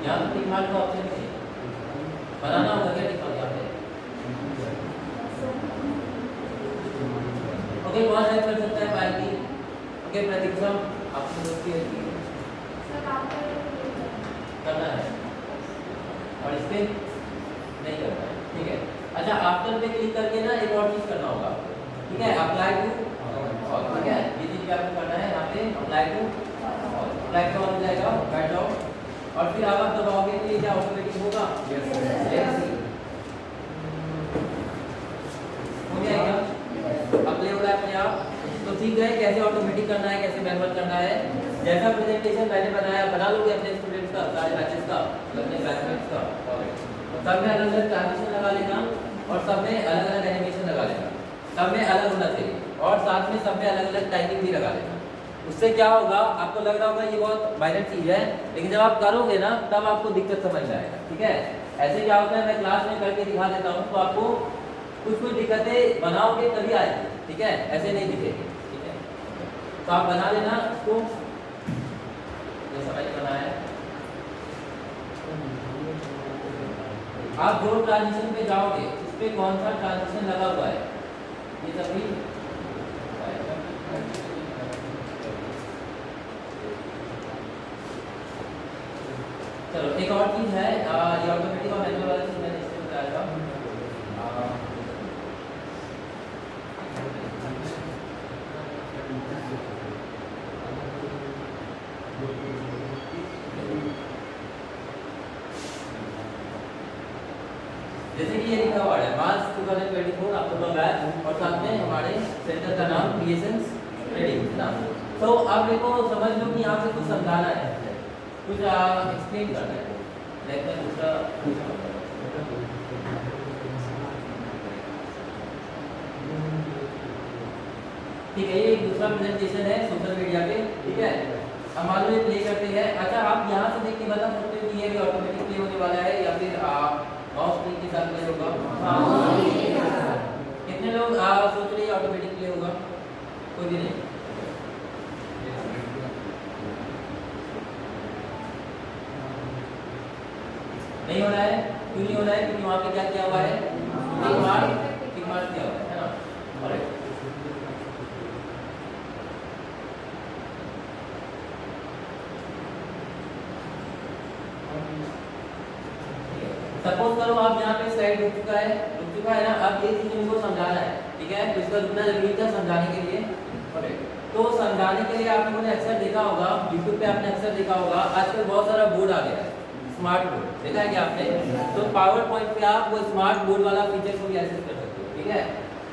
यहाँ पे टिक मार्क का ऑप्शन नहीं है, बनाना होगा क्या टिक मार्क यहाँ पे। ओके, कौन हेल्प कर सकता है फाइल की। ओके, प्रतीक्षा आपकी दोस्ती है, करना है और इस पे नहीं करना है, ठीक है। अच्छा, आफ्टर पे क्लिक करके ना एक और चीज करना होगा, ठीक है, अप्लाई टू, ठीक है, ये चीज क्या आपको करना है, यहाँ पे अप्लाई टू ऑन हो जाएगा, बैठ जाओ और फिर आप दबाओगे तो ये क्या ऑटोमेटिक होगा, हो जाएगा, अप्लाई हो रहा है अपने आप। तो सीख गए कैसे ऑटोमेटिक करना है, कैसे मैनुअल करना है। जैसा प्रेजेंटेशन मैंने बनाया बना लोगे अपने स्टूडेंट्स का, सारे बैचेस का, अपने बैचमेट्स का। सब में अलग अलग ट्रांजिशन लगा लेना और सब में अलग अलग एनिमेशन लगा लेना, सब में अलग होना चाहिए और साथ में सब में अलग अलग टाइमिंग भी लगा लेना, उससे क्या होगा, आपको लग रहा होगा ये बहुत माइनर चीज है, लेकिन जब आप करोगे ना तब आपको दिक्कत समझ में आएगा। ठीक है, ऐसे क्या होता है, मैं क्लास में करके दिखा देता हूँ तो आपको कुछ दिक्कतें बनाओगे तभी आएगी। ठीक है, ऐसे नहीं दिखेगी। ठीक है, तो आप बना लेना इसको, जैसा मैंने बनाया है। आप जो ट्रांजिशन पे जाओगे उस पे कौन सा ट्रांजिशन लगा हुआ है ये सभी चलो एक और चीज है, ये ऑटोमेटिक और मैनुअल वाला चीज मैंने इसमें बताया था। जैसे कि ये लिखा हुआ है मार्च 2024 अक्टूबर बैच और साथ में हमारे सेंटर का नाम क्रिएशंस ट्रेडिंग है ना। तो आप देखो समझ लो कि यहाँ पे कुछ समझाना है, कुछ एक्सप्लेन करना है। देखते हैं दूसरा ठीक है, ये एक दूसरा प्रेजेंटेशन है सोशल मीडिया पे। ठीक है, अब मान लो ये प्ले करते हैं। अच्छा, आप यहाँ से देख के बता सकते हो कि ये भी ऑटोमेटिक प्ले होने वाला है या फिर माउस क्लिक के साथ प्ले होगा। कितने लोग सोच रहे हैं ऑटोमेटिक प्ले होगा? कोई भी नहीं। नहीं हो रहा है, क्यों नहीं हो रहा है? क्योंकि वहाँ पे क्या किया हुआ है, टिक मार्क किया हुआ है ना। ऑलराइट, सपोज करो आप यहाँ पे स्लाइड रुक चुका है ना। अब ये चीज इनको समझाना है। ठीक है, तो इसका रुकना जरूरी था समझाने के लिए। ऑलराइट, तो समझाने के लिए आप लोगों ने अक्सर देखा होगा, यूट्यूब पे आपने अक्सर देखा होगा, आजकल बहुत सारा बोर्ड आ गया है, स्मार्ट बोर्ड देखा है क्या आपने? तो पावर पॉइंट पे आप वो स्मार्ट बोर्ड वाला फीचर को भी एक्सेस कर सकते हो। ठीक है,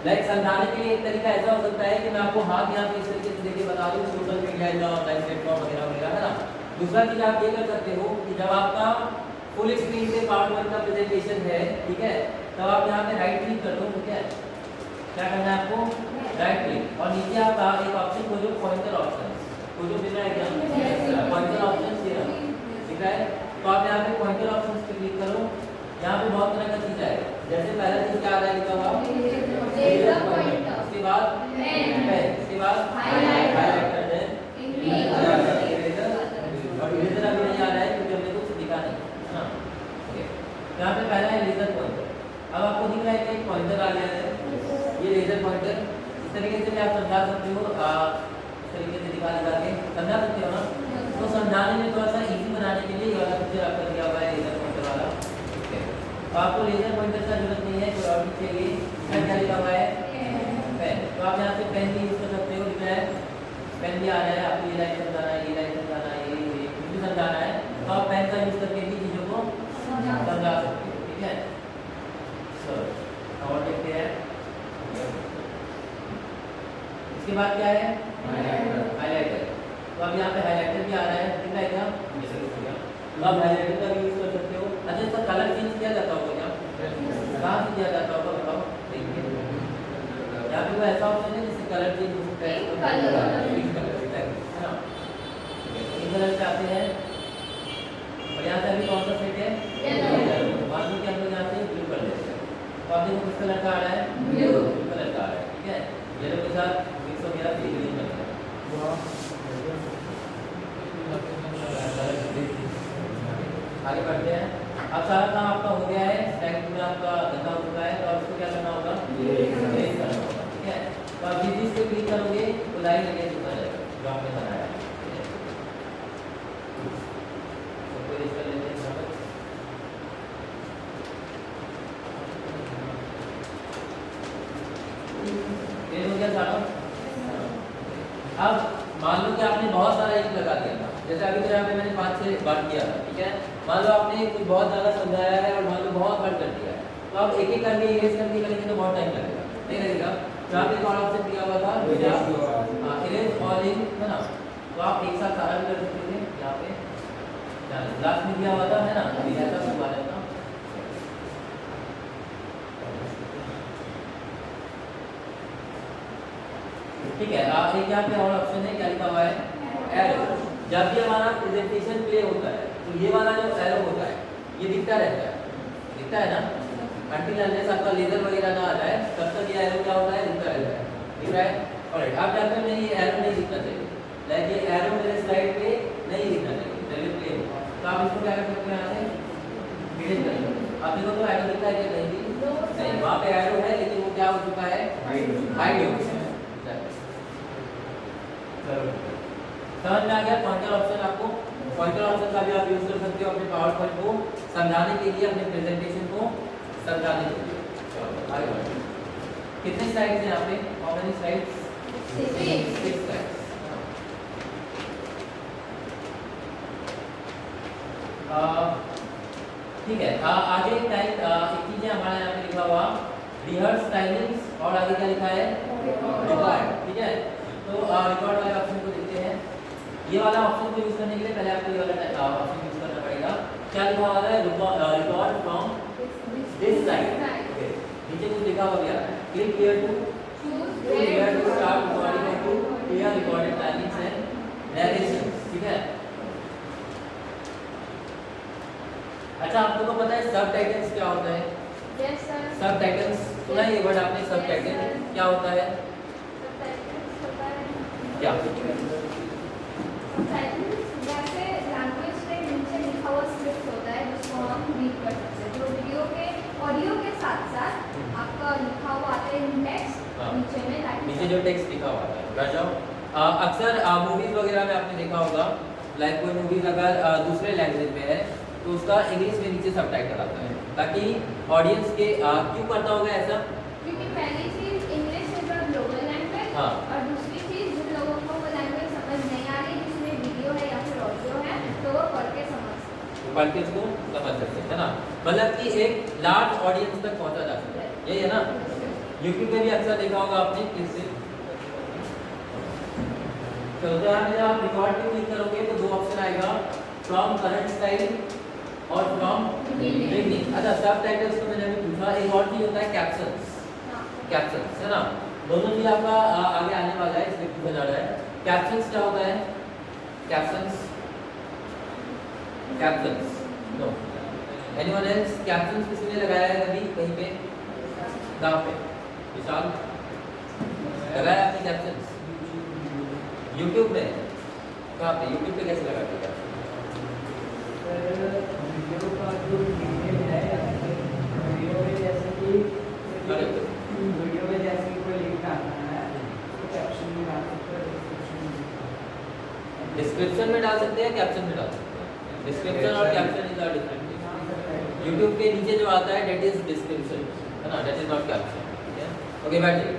लाइक समझाने के लिए एक तरीका ऐसा हो सकता है कि मैं आपको हाथ यहाँ पे इस तरीके से देके बता दूँ सोशल मीडिया या ऑनलाइन प्लेटफॉर्म वगैरह वगैरह है ना। दूसरा चीज आप ये कर सकते हो कि जब आपका फुल स्क्रीन पे पावर पॉइंट का प्रेजेंटेशन है, ठीक है, तब आप यहाँ पे राइट क्लिक कर दो। ठीक है, क्या करना है आपको? राइट क्लिक और नीचे आप एक ऑप्शन खोजो, पॉइंटर ऑप्शन खोजो, दिख रहा है क्या? पॉइंटर ऑप्शन दिख रहा है। तो आप यहाँ पे पॉइंटर ऑप्शन पे क्लिक करो। यहाँ पे बहुत तरह का चीज है, जैसे पहला चीज क्या आ रहा है लिखा हुआ, उसके बाद पेन, उसके बाद हाइलाइटर और इरेजर अभी नहीं आ रहा है क्योंकि हमने कुछ लिखा नहीं है ना। यहाँ पे पहला है लेजर पॉइंटर। अब आपको दिख रहा है कि एक पॉइंटर आ गया है, ये लेजर पॉइंटर। इस तरीके से भी आप समझा सकते हो, इस तरीके से दिखा के समझा सकते हो ना। तो समझाने में थोड़ा सा इजी बनाने के लिए ये वाला फीचर आपका दिया हुआ है लेजर पॉइंटर वाला। ठीक है, तो आपको लेजर पॉइंटर का जरूरत नहीं है, कोई और भी चाहिए। इसमें क्या लिखा हुआ है? पेन। तो आप यहाँ से पेन भी यूज कर सकते हो। लिखा है पेन भी आ रहा है, आपको ये लाइन समझाना है, ये लाइन समझाना है, ये कुछ भी समझाना है, तो आप पेन का यूज करके भी चीज़ों को समझा सकते हो। ठीक है, और देखते हैं इसके बाद क्या है? हाइलाइटर। तो अब यहाँ पे हाइलाइटर भी आ रहा है, दिख रहा है क्या? तो आप हाइलाइटर का भी यूज कर सकते हो। अच्छा, इसका कलर चेंज किया जाता होगा क्या? कहाँ से किया जाता होगा बताओ? देखिए यहाँ पे कोई ऐसा ऑप्शन है जिससे कलर चेंज हो सकता है, है ना। इस कलर से आते हैं और यहाँ से अभी कौन सा सेट है? बाद में क्या हम लोग यहाँ से ब्लू कर लेते हैं। तो आप देखो किस कलर का आ रहा है? ब्लू कलर का आ रहा है। ठीक है, येलो के साथ मिक्स हो गया, फिर ग्रीन बन गया। आगे बढ़ते हैं। अब सारा काम आपका हो गया है, स्टैक पूरा आपका गंदा हो चुका है, तो अब इसको क्या करना होगा? इरेज करना होगा। ठीक है, तो आप जिस चीज पे क्लिक करोगे तो लाइन इरेज होता जाएगा जो आपने बनाया है। तो इरेज कर लेते हैं यहाँ पर। इरेज हो गया सारा। अब मान लो कि आपने बहुत सारा इंक लगा दिया था, जैसे अभी तो यहाँ पे मैंने 5-6 बार किया था। ठीक है, मान लो आपने कुछ बहुत ज़्यादा समझाया है और मान लो बहुत बार कर दिया है, तो आप एक एक करके इरेज करके करेंगे तो बहुत टाइम लगेगा, नहीं लगेगा। यहाँ पे एक और ऑप्शन दिया हुआ था इरेज ऑल इन, है ना। तो आप एक साथ सारा भी कर सकते थे। यहाँ पे लास्ट में दिया हुआ था, है ना, अभी ऐसा हुआ है ना। ठीक है, एक यहाँ पे और ऑप्शन है, क्या लिखा हुआ है? एरो। जब भी हमारा प्रेजेंटेशन प्ले होता है तो ये वाला जो एरो होता है ये दिखता रहता है ना, अंटिल अनलेस आपका लेजर वगैरह ना आ जाए तब तक ये एरो क्या होता है, दिखता रहता है, दिख रहा है। ऑलराइट, आप जानते हो नहीं, ये एरो नहीं दिखना चाहिए, लाइक ये एरो मेरे स्लाइड पे नहीं दिखना चाहिए, चलिए प्ले हो तो आप इसको क्या कर सकते हैं, यहाँ से डिलीट कर लो। आप देखो तो एरो दिखता है क्या? नहीं, वहाँ पे एरो है लेकिन वो क्या हो चुका है, हाइड हो चुका है। समझ में आ गया? पॉइंटर ऑप्शन, आपको पॉइंटर ऑप्शन का भी आप यूज कर सकते हो अपने पावर पॉइंट को समझाने के लिए, अपने प्रेजेंटेशन को समझाने के लिए। चलो आगे बढ़ते हैं। कितने स्लाइड्स हैं यहाँ पे? How many slides? 6 स्लाइड्स। ठीक है, आगे एक चीज है हमारा यहाँ पे लिखा हुआ रिहर्स टाइमिंग्स, और आगे क्या लिखा है, रिकॉर्ड। ठीक है, तो रिकॉर्ड वाले ऑप्शन को देखते हैं। ये वाला ऑप्शन को यूज करने के लिए पहले आपको ये वाला ऑप्शन यूज करना पड़ेगा। क्या लिखा हुआ है, रिकॉर्ड फ्रॉम दिस साइड। नीचे कुछ लिखा हुआ भी आ रहा है, click here to start recording to clear recorded timings and narrations. ठीक है, अच्छा आपको तो पता है सब टाइटल्स क्या होता है? Yes sir. सब टाइटल्स सुना है ये वर्ड आपने, सब टाइटल क्या होता है? सबटाइटल्स होता है क्या? सबटाइटल्स जैसे लैंग्वेज के नीचे लिखा हुआ स्क्रिप्ट होता है जिसको हम रीड कर सकते हैं, जो वीडियो के ऑडियो के साथ साथ आपका लिखा हुआ आता है इन टेक्स्ट हाँ। नीचे में, नीचे जो टेक्स्ट लिखा हुआ है बैठ जाओ। अक्सर मूवीज वगैरह में आपने देखा होगा, लाइक कोई मूवीज अगर दूसरे लैंग्वेज में है तो उसका इंग्लिश में नीचे सबटाइटल आता है, ताकि ऑडियंस के क्यों करता होगा ऐसा? क्योंकि पहली चीज English is a global language, हाँ। और दूसरी चीज जिन लोगों को वो लैंग्वेज समझ नहीं आ रही जिसमें वीडियो है या फिर ऑडियो है तो वो पढ़ के समझ सकते हैं, पढ़ के उसको समझ सकते हैं, है ना, मतलब कि एक लार्ज ऑडियंस तक पहुंचा जा सकता है, यही है ना। यूट्यूब पे भी अक्सर देखा होगा आपने किससे। तो यहाँ पे आप रिकॉर्ड पे क्लिक करोगे तो दो ऑप्शन आएगा, फ्रॉम करंट स्टाइल और फ्रॉम बिगिनिंग। अच्छा, सब टाइटल्स को मैंने अभी पूछा, एक और चीज होता है कैप्शंस। कैप्शंस है ना, दोनों चीज आपका आगे आने वाला है, इसलिए पूछा जा रहा है। कैप्शंस क्या होता है? Captions no, anyone else? Captions किसने लगाया है कभी कहीं पे? कहाँ पे? विशाल लगाया आपने कैप्शंस? यूट्यूब में? कहाँ पे? यूट्यूब पे कैसे लगाते हैं? वीडियो का जो डिटेल है, वीडियो में जैसे कि कोई लिंक आता है तो कैप्शन में डाल सकते हैं, डिस्क्रिप्शन में डाल सकते हैं, कैप्शन में डाल सकते हैं। डिस्क्रिप्शन और caption is are different. YouTube के नीचे जो आता है दैट इज डिस्क्रिप्शन, है ना, दैट इज नॉट कैप्शन। ठीक है, ओके बैठिए।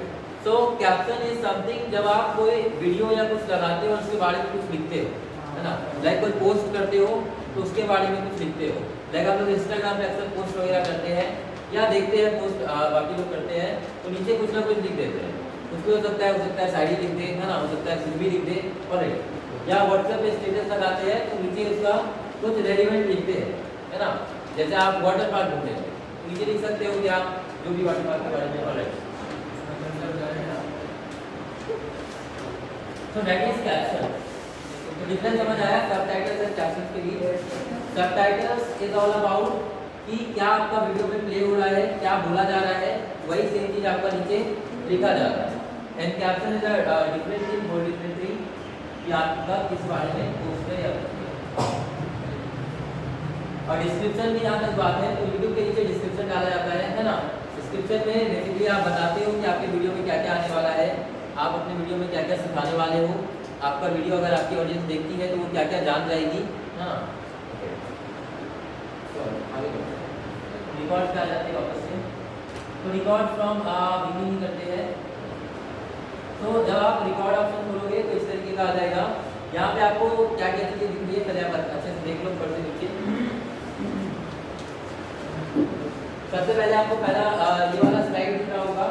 सो कैप्शन इज समथिंग जब आप कोई वीडियो या कुछ लगाते हो और उसके बारे में कुछ लिखते हो, है ना, लाइक कोई पोस्ट करते हो तो उसके बारे में कुछ लिखते हो, लाइक आप लोग इंस्टाग्राम पे अक्सर पोस्ट वगैरह करते हैं या देखते हैं पोस्ट बाकी लोग करते हैं तो नीचे कुछ ना कुछ लिख देते हैं, कुछ भी हो सकता है शायरी लिख दे, है ना, हो सकता है कुछ भी लिख दे, और या व्हाट्सएप पे स्टेटस लगाते हैं तो नीचे उसका कुछ रेलिवेंट लिखते हैं, है ना, जैसे आप वाटर पार्क घूमते हैं नीचे लिख सकते हो क्या जो भी वाटर पार्क के बारे में। Alright, so that is caption. तो डिफरेंस समझ आया सबटाइटल्स और कैप्शंस के बीच? सबटाइटल्स इज ऑल अबाउट कि क्या आपका वीडियो में प्ले हो रहा है, क्या बोला जा रहा है, वही सेम चीज आपका नीचे लिखा जा रहा है। And caption is a different thing, बहुत डिफरेंट थिंग कि आपका किस बारे में पोस्ट है या और डिस्क्रिप्शन की जहाँ तक बात है तो यूट्यूब के नीचे डिस्क्रिप्शन डाला जाता है ना। डिस्क्रिप्शन में बेसिकली आप बताते हो कि आपके वीडियो में क्या क्या आने वाला है, आप अपने वीडियो में क्या क्या सिखाने वाले हो, आपका वीडियो अगर आपकी ऑडियंस देखती है तो वो क्या क्या जान जाएगी, हाँ। रिकॉर्ड पे आ जाते हैं वापस से, तो रिकॉर्ड फ्रॉम बिगिनिंग करते हैं। तो जब आप रिकॉर्ड ऑप्शन खोलोगे तो इस तरीके का आ जाएगा। यहाँ पे आपको क्या क्या चीज़ें दिख रही है पहले आप अच्छे से देख लो, ऊपर से नीचे। सबसे पहले आपको पहला ये वाला स्लाइड दिख रहा होगा,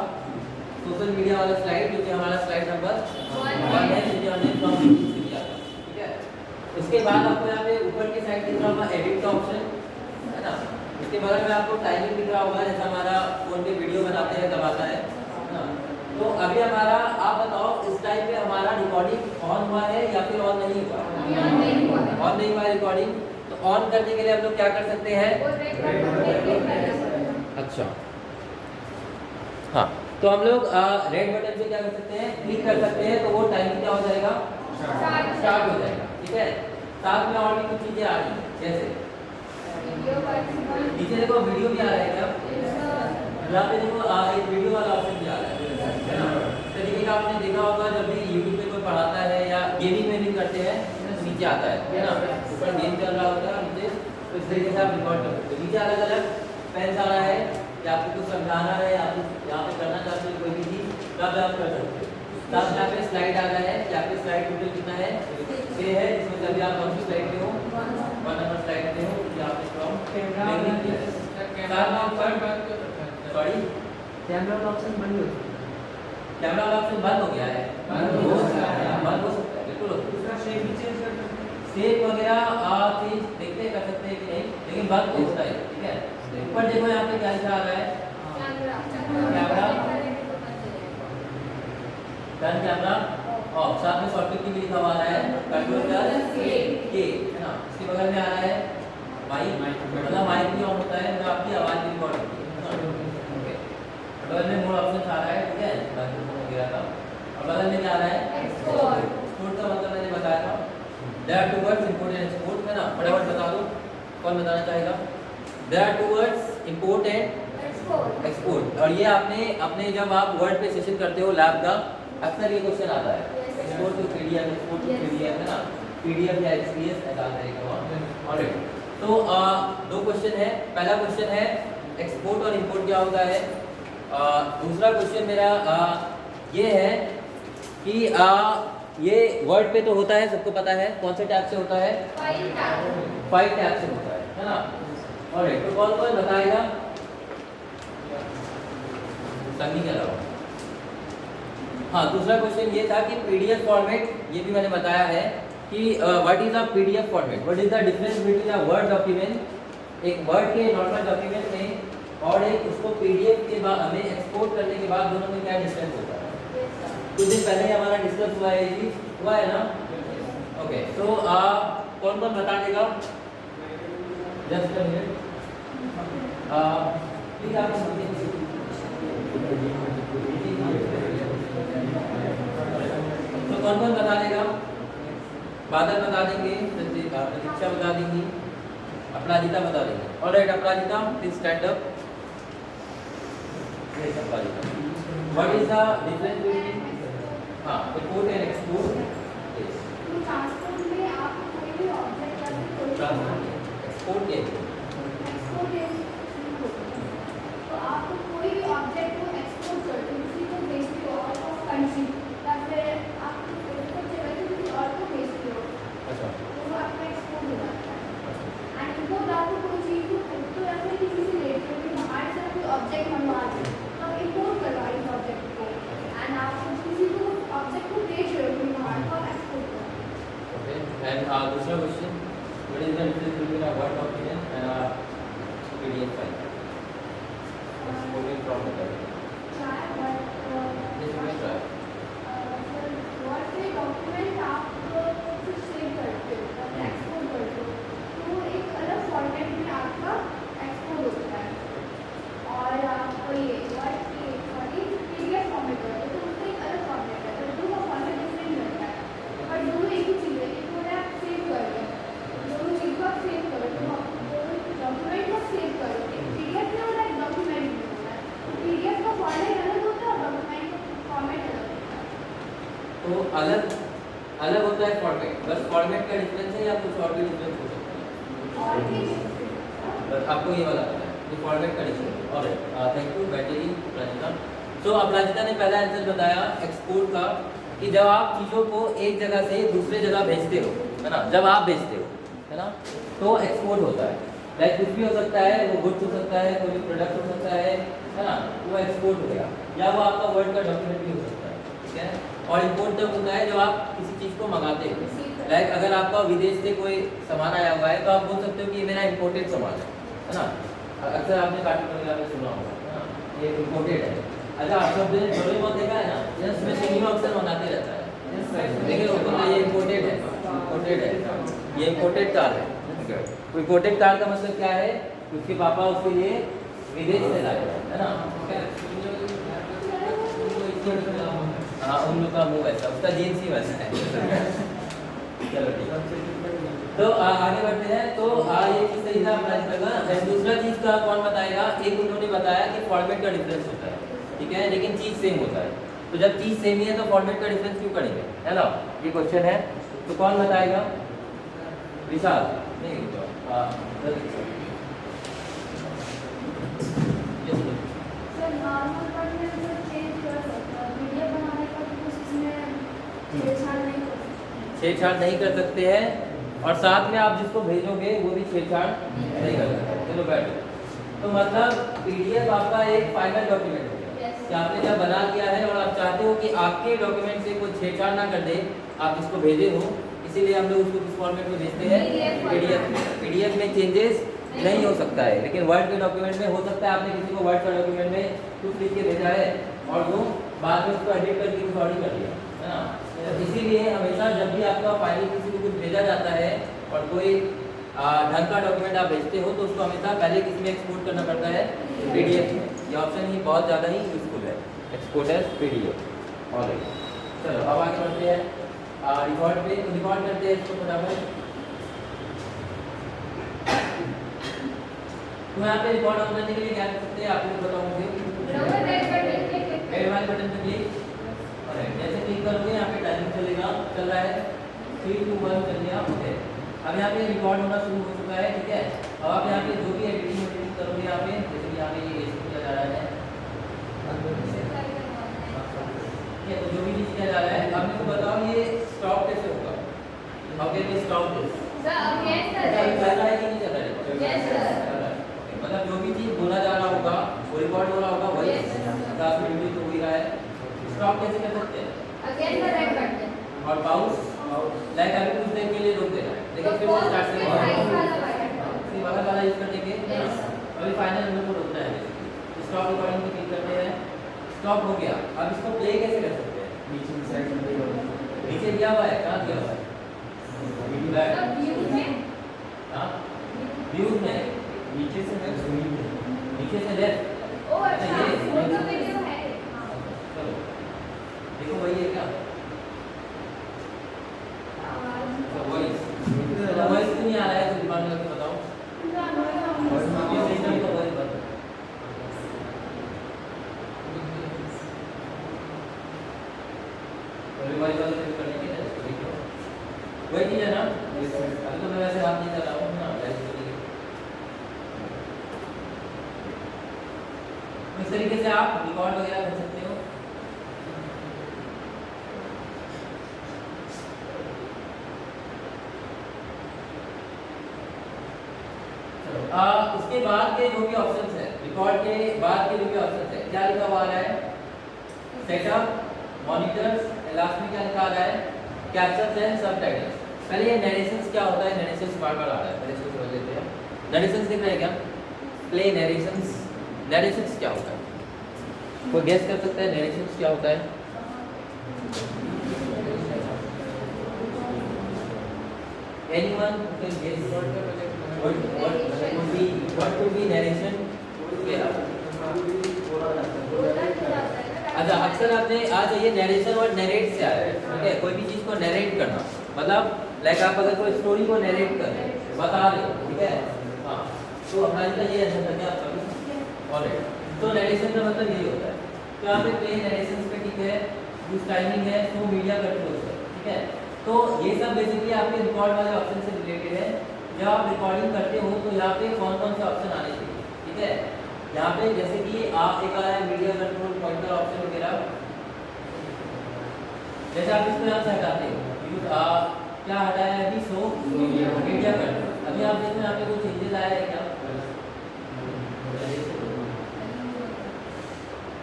सोशल मीडिया वाला स्लाइड, जो कि हमारा स्लाइड नंबर 1 है, जिसे हमने फ्रॉम बिगिनिंग से किया था, ठीक है। उसके बाद आपको यहाँ पे ऊपर की साइड दिख रहा होगा एडिट का ऑप्शन, है ना। उसके बगल में आपको टाइमिंग दिख रहा होगा, जैसा हमारा फोन पे वीडियो बनाते हैं तब आता है ना। तो अभी हमारा आप बताओ इस टाइम पे हमारा रिकॉर्डिंग ऑन हुआ है या फिर ऑन नहीं हुआ? ऑन नहीं हुआ है रिकॉर्डिंग। तो ऑन करने के लिए हम लोग क्या कर सकते हैं? अच्छा हाँ, तो हम लोग रेड बटन पे क्या कर सकते हैं? क्लिक कर सकते हैं, तो वो टाइमिंग क्या हो जाएगा? स्टार्ट हो जाएगा। ठीक है, साथ में और भी कुछ चीजें आ रही हैं, जैसे नीचे देखो वीडियो भी आ रहा है क्या? यहाँ पे देखो एक वीडियो वाला ऑप्शन भी आ रहा है ना। तरीके का आपने देखा होगा जब भी यूट्यूब पे कोई पढ़ाता है या गेमिंग में भी करते हैं तो नीचे आता है ना, ऊपर गेम चल रहा होता है नीचे, तो इस तरीके से आप रिकॉर्ड कर सकते हो। नीचे अलग अलग पेन आ रहा है या आपको कुछ समझाना है या आप यहाँ पे करना चाहते हो कोई भी चीज़, तब आप कर सकते हो। तब यहाँ पे स्लाइड आ रहा है कि आपकी स्लाइड टोटल कितना है? 6 है, इसमें जब भी आप कौन सी स्लाइड पे हो, 1 नंबर स्लाइड पे हो, यहाँ पे फ्रॉम सॉरी कैमरा का ऑप्शन बंद हो गया। कैमरा वाला ऑप्शन बंद हो गया है। बंद हो सकता है, बिल्कुल हो सकता है। दूसरा शेप भी चेंज कर सकते हैं। शेप वगैरह चीज देखते कर सकते हैं कि नहीं, लेकिन बंद होता है। ठीक है, ऊपर देखो यहाँ पे क्या लिखा आ रहा है? कैमरा टर्न कैमरा ऑफ, साथ में शॉर्टकट की भी लिखा हुआ आ रहा है कंट्रोल के है ना। इसके बगल में आ रहा है माइक, मतलब माइक भी ऑन होता है, मतलब आपकी आवाज भी रिकॉर्ड होती है। ओके, बगल में मोड ऑप्शन आ रहा है। ठीक है, माइक्रोफोन वगैरह का। और बगल में क्या आ रहा है? एक्सपोर्ट का मतलब मैंने बताया था, there are two words import and export, है ना। फटाफट बता दो, कौन बताना चाहेगा? There are two words import and export. और ये आपने अपने जब आप वर्ड पे सेशन करते हो लैब का, अक्सर ये क्वेश्चन आता है, export to PDF, export to PDF, है ना। पीडीएफ या एक्सपीएस ऐसा आता है। ऑलराइट, तो दो क्वेश्चन है। पहला क्वेश्चन है एक्सपोर्ट और इंपोर्ट क्या होता है। दूसरा क्वेश्चन मेरा ये है कि ये वर्ड पे तो होता है, सबको पता है, कौन से टैब से होता है? फाइल टैब से होता है ना। ऑलराइट, तो कौन कौन बताएगा? संगी के अलावा। हाँ, दूसरा क्वेश्चन ये था कि पीडीएफ फॉर्मेट, ये भी मैंने बताया है कि what is a PDF format, what is the difference between a word document, एक वर्ड के नॉर्मल डॉक्यूमेंट में और एक उसको पीडीएफ के बाद हमें एक्सपोर्ट करने के बाद दोनों में क्या डिफरेंस होता है। कुछ दिन पहले हमारा डिस्कस हुआ है, ये चीज हुआ है ना। ओके, तो कौन कौन बता देगा? जस्ट अ मिनट, प्लीज आप तो कौन कौन बता देगा? बादल बता देंगे, प्रतीक्षा बता देंगी, अपराजिता बता देंगे। Alright, Aparajita please stand up. Yes Aparajita, what is the difference between import and export? Yes, transport में आप कोई भी ऑब्जेक्ट या फिर कोई एक्सपोर्ट के तो आप कोई भी ऑब्जेक्ट को एक्सपोर्ट करते हो, किसी को भेजते हो आउट ऑफ कंट्री या फिर आप कुछ जगह से किसी और को भेजते हो, अच्छा, तो वो आपका एक्सपोर्ट हो जाता है। एंड इम्पोर्ट आपको कोई चीज़ को तो या फिर किसी से लेते हो कि बाहर से कोई ऑब्जेक्ट मंगवा दो तो आप इम्पोर्ट करवा इस ऑब्जेक्ट को, एंड आप किसी को ऑब्जेक्ट को भेज रहे हो कि बाहर को आप एक्सपोर्ट करो। ओके, एंड दूसरा question, what is the difference between a word document and a PDF file? Exporting from the word के डॉक्यूमेंट आप कुछ सेव करते हो, एक्सपोर्ट करते हो, तो एक अलग फॉर्मेट में आपका एक्सपोर्ट होता है। और आप ये वर्ड के पीडीएफ फॉर्मेट करते हो तो उसका एक अलग फॉर्मेट है, तो दोनों का फॉर्मेट डिफरेंट रहता है, पर दोनों एक ही चीज़ है। एक तो आप सेव कर रहे हो, दोनों चीज़ को आप सेव करो, तो आप डॉक्यूमेंट को सेव करो। एक पीडीएफ में होता है, एक डॉक्यूमेंट में होता है। पीडीएफ का फॉर्मेट अलग होता है और डॉक्यूमेंट का फॉर्मेट अलग होता है। तो अलग अलग होता है फॉर्मेट, बस फॉर्मेट का डिफरेंस है या कुछ और भी डिफरेंस हो सकता है? और भी बस आपको ये वाला पता है, ये फॉर्मेट का डिफरेंस है। ऑलराइट, थैंक यू बैटरी प्राजिता। सो अपराजिता ने पहला आंसर बताया एक्सपोर्ट का, कि जब आप चीज़ों को एक जगह से दूसरे जगह भेजते हो, है ना, जब आप भेजते हो, है ना, तो एक्सपोर्ट होता है। लाइक कुछ भी हो सकता है, वो गुड्स हो सकता है, कोई भी प्रोडक्ट हो सकता है ना, वो एक्सपोर्ट हो गया, या वो आपका वर्ड का डॉक्यूमेंट भी हो सकता है। ठीक है, और इंपोर्ट तब होता है जब आप किसी चीज़ को मंगाते हो। लाइक अगर आपका विदेश से कोई सामान आया हुआ है तो आप बोल सकते हो कि ये मेरा इंपोर्टेड सामान है ना। अक्सर आपने कार्टून वगैरह में सुना होगा, है ना, ये इंपोर्टेड है। अच्छा आप सब ने डोरेमोन देखा है ना, ये उसमें सिनेमा अक्सर बनाते रहता है। देखिए बोलता है ये इम्पोर्टेड है, इम्पोर्टेड है, ये इम्पोर्टेड कार है। इम्पोर्टेड कार का मतलब क्या है, उसके पापा उसके लिए विदेश से लाए है ना। हाँ उन लोग का मुंह वैसा, उसका जीन्स ही वैसा है। चलो ठीक है, तो आगे बढ़ते हैं। तो ये चीज सही था अपना लगा। दूसरा चीज का कौन बताएगा, एक उन्होंने बताया कि फॉर्मेट का डिफरेंस होता है, ठीक है, लेकिन चीज सेम होता है। तो जब चीज सेम ही है तो फॉर्मेट का डिफरेंस क्यों करेंगे, है ना, ये क्वेश्चन है। तो कौन बताएगा, विशाल नहीं तो सर नॉर्मल पढ़ने में तो चेंज कर सकता है, वीडियो बनाने का कुछ इसमें छेड़छाड़ नहीं कर सकते। छेड़छाड़ नहीं कर सकते हैं, और साथ में आप जिसको भेजोगे वो भी छेड़छाड़ नहीं कर सकते। चलो बैठो। तो मतलब पीडीएफ आपका एक फाइनल डॉक्यूमेंट हो गया कि आपने जब बना दिया है और आप चाहते हो कि आपके डॉक्यूमेंट से कोई छेड़छाड़ ना कर दे, आप जिसको भेजे हो, इसीलिए हम लोग उसको किस फॉर्मेट में भेजते हैं, पीडीएफ में। पीडीएफ में चेंजेस नहीं हो सकता है, लेकिन वर्ड के डॉक्यूमेंट में हो सकता है। आपने किसी को वर्ड का डॉक्यूमेंट में कुछ लिख के भेजा है और वो बाद में उसको एडिट करके कुछ और ही कर दिया, है ना। तो इसीलिए हमेशा जब भी आपका फाइल किसी को कुछ भेजा जाता है और कोई ढंग का डॉक्यूमेंट आप भेजते हो, तो उसको हमेशा पहले किसी में एक्सपोर्ट करना पड़ता है, पीडीएफ में। ये ऑप्शन ही बहुत ज़्यादा ही यूजफुल है, एक्सपोर्ट एज पीडीएफ। ऑलराइट, चलो अब आगे बढ़ते हैं रिकॉर्ड पे। रिकॉर्ड करते हैं इसको फटाफट। तो यहाँ पे रिकॉर्ड ऑन करने के लिए क्या कर सकते हैं, आपको बताऊंगे। रेड वाले बटन पे क्लिक, और जैसे क्लिक करोगे यहाँ पे टाइमिंग चलेगा, चल रहा है 3 2 1 चल गया। ओके, अब यहाँ पे रिकॉर्ड होना शुरू हो चुका है, ठीक है। अब आप यहाँ पे जो भी एडिटिंग करोगे, यहाँ पे जैसे कि यहाँ पे ये किया जा रहा है, ठीक है, तो जो भी चीज किया जा रहा है, अब मेरे को बताओ ये स्टॉप कैसे होगा। How can we stop this, sir again चल रहा है कि नहीं चल रहा है? Yes sir. मतलब जो भी चीज बोला जा रहा होगा वो रिकॉर्ड हो रहा होगा, वही क्लास में वीडियो तो हो ही रहा है। स्टॉप कैसे कर सकते हैं, अगेन द राइट बटन, और पाउस लाइक अभी कुछ देर के लिए रोक देना है, लेकिन फिर वो स्टार्ट से फिर बगल वाला यूज कर देंगे। अभी फाइनल हम लोग को रोकना है, स्टॉप रिकॉर्डिंग पे क्लिक करते हैं, स्टॉप हो गया। अब इसको प्ले कैसे कर सकते हैं, नीचे साइड में नीचे दिया हुआ है, कहाँ दिया हुआ है, व्यूज में, हां व्यूज में नीचे से लेफ्ट। ओ अच्छा फोटो वीडियो है। चलो देखो वही है क्या, वॉइस क्यों नहीं आ रहा है, तो दिमाग में लगा बताओ। ये सिस्टम का वॉइस बंद, वॉइस वाला क्लिक करने के लिए देखो वही चीज है ना। अभी तो मैं वैसे बात नहीं कर रहा हूँ ना, इस तरीके से आप रिकॉर्ड वगैरह कर सकते हो। उसके बाद के जो भी ऑप्शंस है, रिकॉर्ड के बाद के जो भी ऑप्शंस है, क्या लिखा हुआ है, सेटअप, मॉनिटर्स, लास्ट में क्या लिखा आ रहा है, कैप्शंस एंड सबटाइटल्स। पहले ये नरेशंस क्या होता है, नरेशंस बार-बार आ रहा है, पहले इसको समझ लेते हैं। नरेशंस दिख रहा है क्या, प्ले नरेशंस, नरेशंस क्या होता है, कोई गेस कर सकता है नरेशंस क्या होता है? Anyone who can guess what could be narration? अच्छा, अक्सर आपने आज ये नरेशन और नरेट से आया है, ठीक है। कोई भी चीज को नरेट करना, मतलब लाइक आप अगर कोई स्टोरी को नरेट कर रहे हो, बता रहे हो, ठीक है, हाँ, तो हमारे का ये आंसर था क्या आपका भी, ऑलराइट। तो नरेशन का मतलब यही होता है। तो यहाँ पे प्ले नरेशंस पे ठीक है, यूज टाइमिंग है, शो मीडिया कंट्रोल्स है, ठीक है। तो ये सब बेसिकली आपके रिकॉर्ड वाले ऑप्शन से रिलेटेड है। जब आप रिकॉर्डिंग करते हो तो यहाँ पे कौन कौन से ऑप्शन आने चाहिए, ठीक है। यहाँ पे जैसे कि आप एक आया मीडिया कंट्रोल, पॉइंटर ऑप्शन वगैरह, जैसे आप इसको यहाँ से हटाते हो, क्या हटाया है अभी, शो मीडिया कंट्रोल। अभी आप देखो यहाँ पे कोई चेंजेस आया है क्या,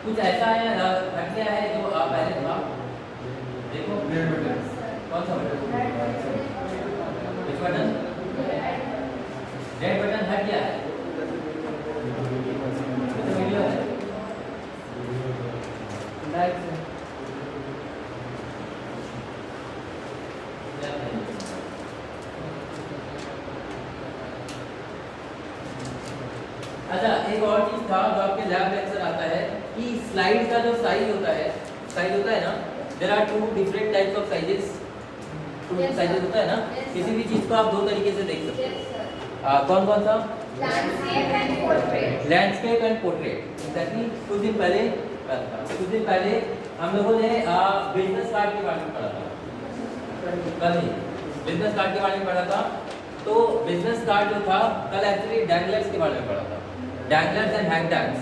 कुछ ऐसा है हट गया है जो आप पहले था, देखो कौन सा button, which button, red button हट गया है, तो वीडियो है, स्लाइड का जो साइज होता है ना, there are two different types of sizes, two Yes, sir. Sizes होता है ना, Yes, किसी sir. भी चीज को आप दो तरीके से देख सकते Yes, sir. हैं। कौन कौन सा? Landscape and portrait. Landscape and portrait. Exactly कुछ दिन पहले हम लोगों ने बिजनेस कार्ड के बारे में पढ़ा था। कल नहीं, बिजनेस कार्ड के बारे में पढ़ा था। तो बिजनेस कार्ड जो था कल एक्चुअली डैंगलर्स के बारे में पढ़ा था, डैंगलर्स एंड हैंग टैग्स।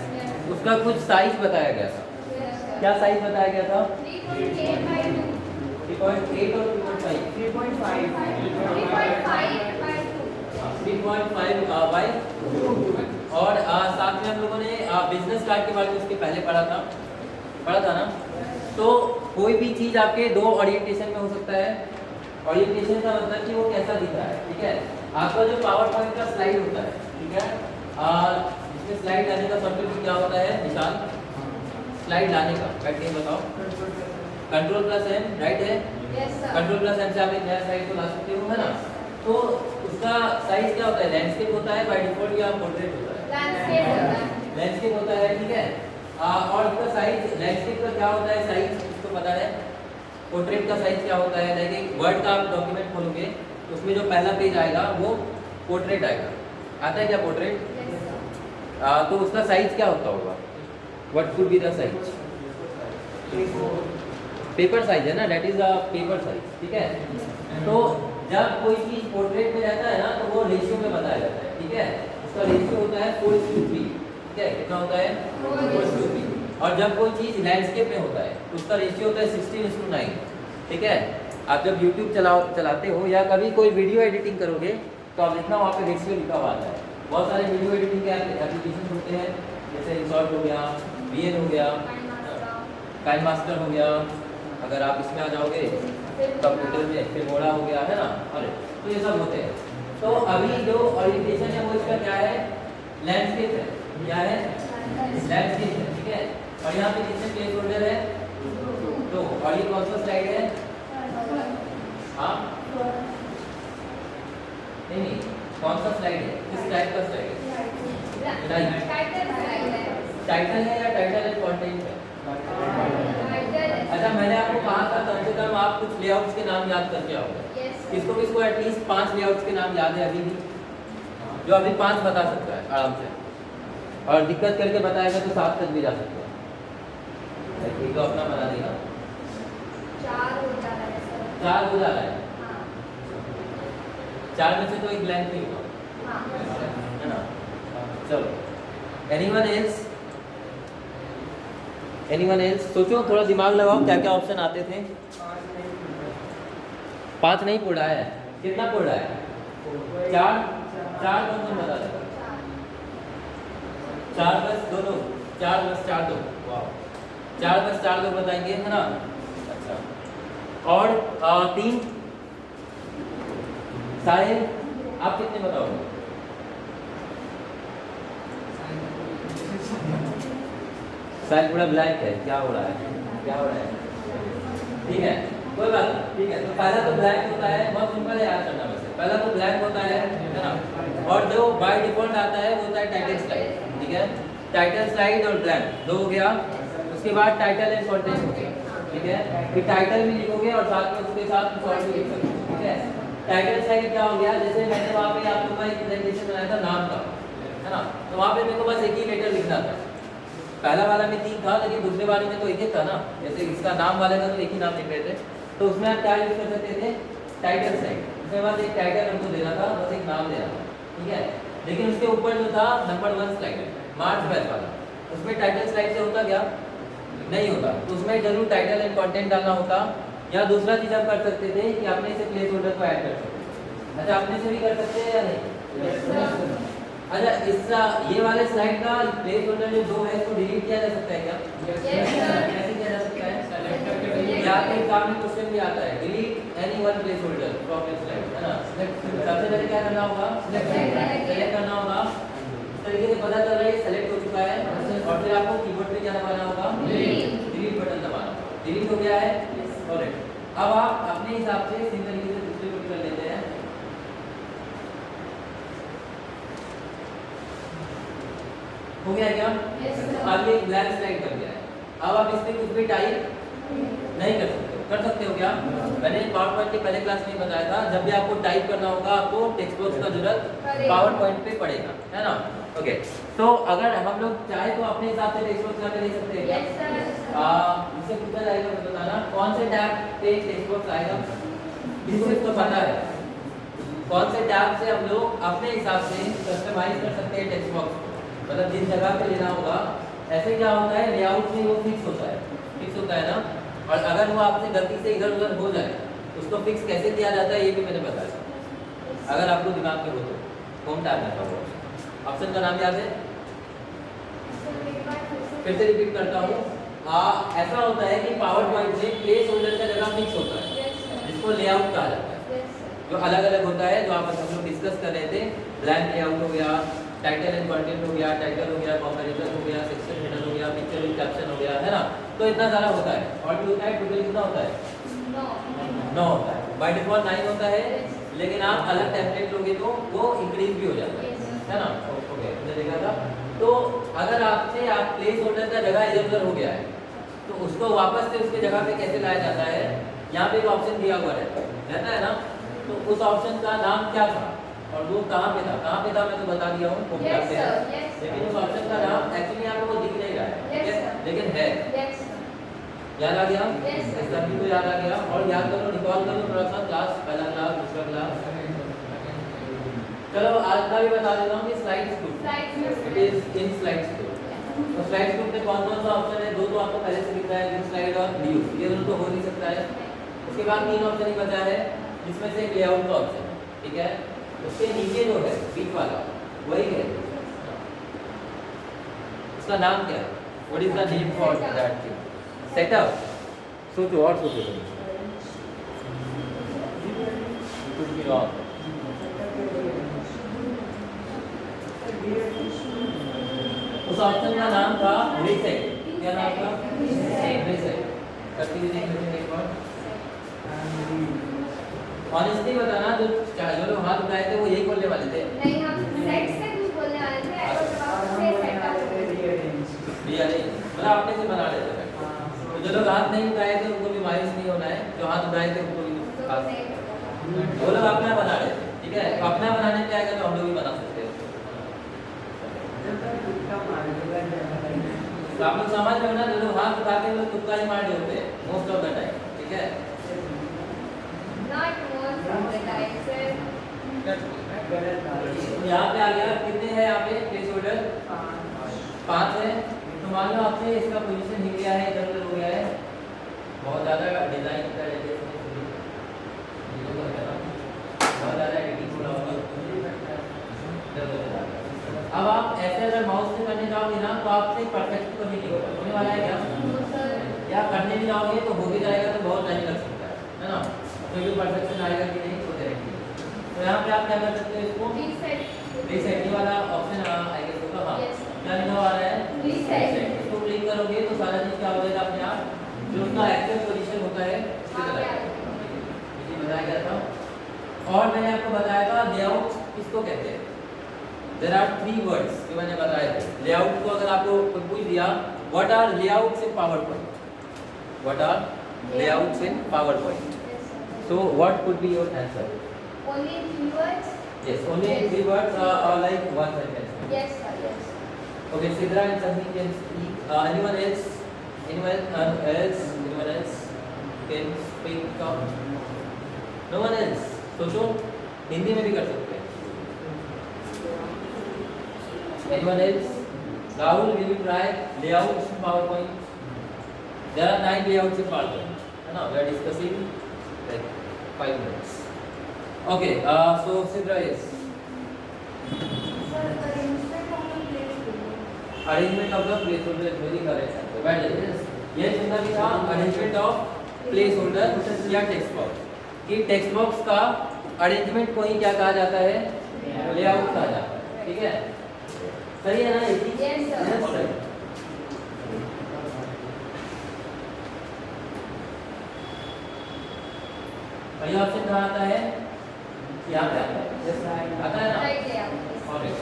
उसका कुछ साइज बताया गया था। Yes, sir. क्या साइज बताया गया था? 3.8 by 2. 3.8 और 3.5? 3.5 3.5 by 2. 3.5 बाई, और साथ में हम लोगों ने बिजनेस कार्ड के बारे में उसके पहले पढ़ा था ना। तो कोई भी चीज़ आपके दो ओरिएंटेशन में हो सकता है। ओरिएंटेशन का मतलब कि वो कैसा दिख रहा है, ठीक है। आपका जो पावर पॉइंट का स्लाइड होता है, ठीक है, इसमें स्लाइड लाने का शॉर्टकट क्या होता है विशाल? स्लाइड लाने का बैठ के बताओ। कंट्रोल प्लस एम, राइट है? Yes, sir. Control plus M से आप एक नया स्लाइड को ला सकते हो, है ना। तो उसका साइज क्या होता है? लैंडस्केप होता है बाय डिफॉल्ट या पोर्ट्रेट होता है? Landscape होता है. लैंडस्केप होता है, ठीक है। और इसका साइज, लैंडस्केप का क्या होता है साइज, इसको पता है। पोर्ट्रेट का साइज क्या होता है? लाइक एक वर्ड का आप डॉक्यूमेंट खोलोगे तो उसमें जो पहला पेज आएगा वो पोर्ट्रेट आएगा। आता है क्या पोर्ट्रेट? Yes, sir. तो उसका साइज क्या होता होगा? What could be the size? Paper size है ना, that is the paper size, ठीक है। तो जब कोई चीज पोर्ट्रेट में रहता है ना तो वो रेशियो में बताया जाता है, ठीक है। उसका रेशियो होता है 4:3, ठीक है। कितना होता है? 4:3। और जब कोई चीज लैंडस्केप में होता है तो उसका रेशियो होता है 16:9, ठीक है। आप जब यूट्यूब चलाते हो या कभी कोई वीडियो एडिटिंग करोगे तो आप देखना वहाँ पे रेशियो लिखा हुआ आता है। बहुत सारे वीडियो एडिटिंग के एप्लीकेशन होते हैं, जैसे रिसॉर्ट हो गया, VN हो गया, काइन मास्टर हो गया। अगर आप इसमें आ जाओगे कंप्यूटर में, फिर मोड़ा हो गया, है ना। अरे तो ये सब होते हैं। तो अभी जो ओरिएंटेशन है वो इसका क्या है? लैंडस्केप है। क्या है? लैंडस्केप है, ठीक है। और यहाँ पे कितने प्लेस होल्डर है? 2। और ये कौन सा स्लाइड है? हाँ नहीं, कौन सा स्लाइड है? किस टाइप का स्लाइड है? टाइटल है या टाइटल एंड कंटेंट है? अच्छा, मैंने आपको कहा था कम से कम आप कुछ लेआउट्स के नाम याद करके आओगे। किसको किसको एटलीस्ट 5 लेआउट्स के नाम याद है अभी भी? जो अभी 5 बता सकता है आराम से, और दिक्कत करके बताएगा तो 7 तक भी जा सकता है। एक तो अपना बना देगा। 4 हो जा रहा है सर. 4 हो जा रहा है। हाँ. 4 में से तो एक ब्लैंक ही होगा, हाँ. है ना। चलो, एनीवन एल्स? सोचो, थोड़ा दिमाग लगाओ, क्या क्या ऑप्शन आते थे। 5 नहीं पढ़ रहा है। कितना पढ़ रहा है? 4 कौन बता रहा है? 4 बस 2 लोग, 4 बस 4 2, वाह, 4 बस 4 लोग बताएंगे, है ना। अच्छा, और 3 साहिल, आप कितने बताओगे? साहिल पूरा ब्लैंक है, क्या हो रहा है? ठीक है, कोई बात नहीं, ठीक है। तो पहला तो ब्लैंक होता है, बहुत सिंपल है याद करना। वैसे पहला तो ब्लैंक होता है ना। और जो बाय डिफॉल्ट आता है वो होता है टाइटल स्लाइड, ठीक है। टाइटल स्लाइड और ब्लैंक 2 हो गया। उसके बाद टाइटल एंड कंटेंट हो गया, ठीक है। फिर टाइटल भी लिखोगे और साथ में उसके साथ कुछ और भी लिख सकते हो, ठीक है। टाइटल स्लाइड क्या हो गया? जैसे मैंने वहाँ पे आप लोगों का एक प्रेजेंटेशन बनाया था नाम का, है ना। तो वहाँ पे मेरे को बस एक ही लेटर लिखना था। पहला वाला में 3 था, लेकिन दूसरे वाले में तो एक था ना। जैसे इसका नाम वाले का तो एक ही नाम लिख रहे थे, तो उसमें आप क्या यूज कर सकते थे? Title slide. उसमें बस एक टाइटल हमको देना था, बस एक नाम देना था, ठीक है। लेकिन उसके ऊपर जो था नंबर 1 स्लाइड है, मार्च बैच वाला, उसमें टाइटल स्लाइड से होता क्या? नहीं होता। तो उसमें जरूर टाइटल एंड कंटेंट डालना होता। या दूसरा चीज़ हम कर सकते थे कि अपने से प्लेस होल्डर को ऐड कर सकते थे। अच्छा, अपने से भी कर सकते हैं या नहीं? अच्छा, इसका ये वाले स्लाइड का प्लेस होल्डर जो 2 है इसको डिलीट किया जा सकता है क्या? कैसे किया जा सकता है? या फिर एग्जाम में क्वेश्चन भी आता है, delete any one place holder from your slide, है ना। सबसे पहले क्या करना होगा? सेलेक्ट करना होगा। इस तरीके से पता चल रहा है सेलेक्ट हो चुका है। और फिर आपको कीबोर्ड पे क्या दबाना होगा? डिलीट बटन दबाना होगा। डिलीट हो गया है, ऑलराइट। अब आप अपने हिसाब से इसी तरीके से डिस्ट्रीब्यूट कर लेते हैं। हो गया क्या? Yes, sir. अब ये ब्लैंक स्लाइड कर गया है, अब आप इसमें कुछ भी टाइप नहीं कर सकते हो क्या? मैंने पावर पॉइंट के पहले क्लास में बताया था, जब भी आपको टाइप करना होगा आपको टेक्स्ट बॉक्स का जरूरत पावर पॉइंट पे पड़ेगा, है ना? ओके, तो अगर हम लोग चाहे तो अपने हिसाब से टेक्स्ट बॉक्स लगा ले सकते हैं क्या? इससे पूछा जाएगा, मुझे बताना कौन से टैब पे टेक्स्ट बॉक्स आएगा? किसी को पता है कौन से टैब से हम लोग अपने हिसाब से कस्टमाइज कर सकते हैं टेक्स्ट बॉक्स को, मतलब जिस जगह पे लेना होगा। ऐसे क्या होता है, लेआउट में वो फिक्स होता है ना, और अगर वो आपसे गलती से इधर उधर हो जाए उसको फिक्स कैसे किया जाता है ये भी मैंने बताया, अगर आपको दिमाग में हो तो। होम टैब में होगा, ऑप्शन का नाम याद है? फिर से रिपीट करता हूँ। ऐसा होता है कि पावर पॉइंट में प्लेस होल्डर का जगह फिक्स होता है, जिसको लेआउट कहा जाता है, जो अलग अलग होता है, जो आप हम लोग डिस्कस कर रहे थे। ब्लैंक लेआउट हो गया, टाइटल एंड कंटेंट हो गया, टाइटल हो गया, कंपैरिजन हो गया, सेक्शन हेडर हो गया, पिक्चर विद कैप्शन हो गया, है ना? तो इतना सारा होता है। और भी होता है, टोटल कितना होता है? 9 होता है। बाय डिफॉल्ट 9 होता है, लेकिन आप अलग टेम्पलेट लोगे तो वो इंक्रीज भी हो जाता है ना? ओके, हमने देखा था। तो अगर आपसे आप प्लेस होल्डर का जगह इधर उधर हो गया है तो उसको वापस से उसके जगह पे कैसे लाया जाता है? यहाँ पे एक ऑप्शन दिया हुआ रहता है ना, तो उस ऑप्शन का नाम क्या था और वो कहाँ पे था मैं तो बता दिया हूँ, होम टैब पे है। लेकिन उस ऑप्शन का नाम एक्चुअली यहाँ पे वो दिख नहीं रहा है, ठीक है, लेकिन है। याद आ गया? सभी को याद आ गया? और याद करो, रिकॉल करो थोड़ा सा, क्लास पहला क्लास दूसरा क्लास। चलो आज का भी बता देता हूँ कि slides two, it is in slides two. तो स्लाइड्स टू में कौन सा ऑप्शन है? दो तो आपको पहले से दिख रहा है, व्यू स्लाइड और व्यू, ये दोनों तो हो नहीं सकता है। उसके बाद 3 ऑप्शन ही बचा है, जिसमें से एक लेआउट का ऑप्शन है, ठीक है। उसके नीचे जो है बीच वाला वही है, उसका नाम क्या है? What is the name for that thing? Setup. सोचो और सोचो, कुछ भी रॉन्ग। उस ऑप्शन का नाम था रीसेट। क्या नाम था? रीसेट। करती हुई देख एक बार। ऑनेस्टली बताना, जो लोग हाथ उठाए थे वो यही बोलने वाले थे। नहीं, हम सेट से कुछ बोलने वाले थे, और जवाब से सेटअप मतलब अपने से बना लेते थे। तो जो लोग हाथ नहीं उठाए थे उनको भी मायूस नहीं होना है, जो हाथ उठाए थे उनको भी वो लोग अपना बना रहे थे, ठीक है। अपना बनाने पे आएगा तो हम लोग भी बना सकते हैं। तो आप लोग समझ रहे हो ना, जो लोग हाथ उठाते हैं लोग तुक्का ही मार रहे होते हैं मोस्ट ऑफ द टाइम, ठीक है। Not most of the time sir. यहाँ पे आ गया, कितने हैं यहाँ पे प्लेस होल्डर? 5 है। तो मान लो आपसे इसका पोजीशन हिल गया है, इधर उधर हो गया है, बहुत ज़्यादा डिजाइन कर रहे थे, बहुत ज़्यादा एडिटिंग हो रहा होगा। अब आप ऐसे अगर माउस से करने जाओगे ना तो आपसे परफेक्ट कभी नहीं होने वाला है क्या? या करने भी जाओगे तो हो भी जाएगा तो बहुत टाइम लग सकता है ना? तो ये परफेक्शन आएगा कि नहीं तो डायरेक्टली। तो यहाँ पे आप क्या कर सकते हो, इसको रीसेट वाला ऑप्शन आई गेस होगा। हाँ, क्या लिखा हुआ है? रीसेट। इसको क्लिक करोगे तो सारा चीज क्या हो जाएगा अपने आप, जो उसका एक्चुअल पोजीशन होता है उसके तरह बताया गया था। और मैंने आपको बताया था लेआउट किसको कहते हैं। देयर आर 3 वर्ड्स जो मैंने बताए थे। लेआउट को अगर आपको कोई पूछ दिया what are layouts in PowerPoint, what are layouts in PowerPoint, so what could be your answer? Only 3 words? Yes, only 3 words or like 1 sentence. Yes sir, yes. Okay, Sidra and Sandeep can speak. Anyone else? Anyone else can speak up? No one else. सोचो, हिंदी में भी कर सकते हैं। Anyone else? Rahul, will you try layouts in PowerPoint? There are 9 layouts in PowerPoint. है ना? We are discussing like 5 minutes. Okay, so Sidra is Sir, arrangement of the placeholder. arrangement of the placeholder is very correct. Right? ये सुनना भी था arrangement of placeholder या text box. कि text box का arrangement को ही क्या कहा जाता है? Layout कहा जाता है. ठीक है? सही है ना ये चीज? Yes sir. Alright. पहला ऑप्शन कहाँ आता है? यहाँ पे आता है। आता है ना? Right layout. Alright.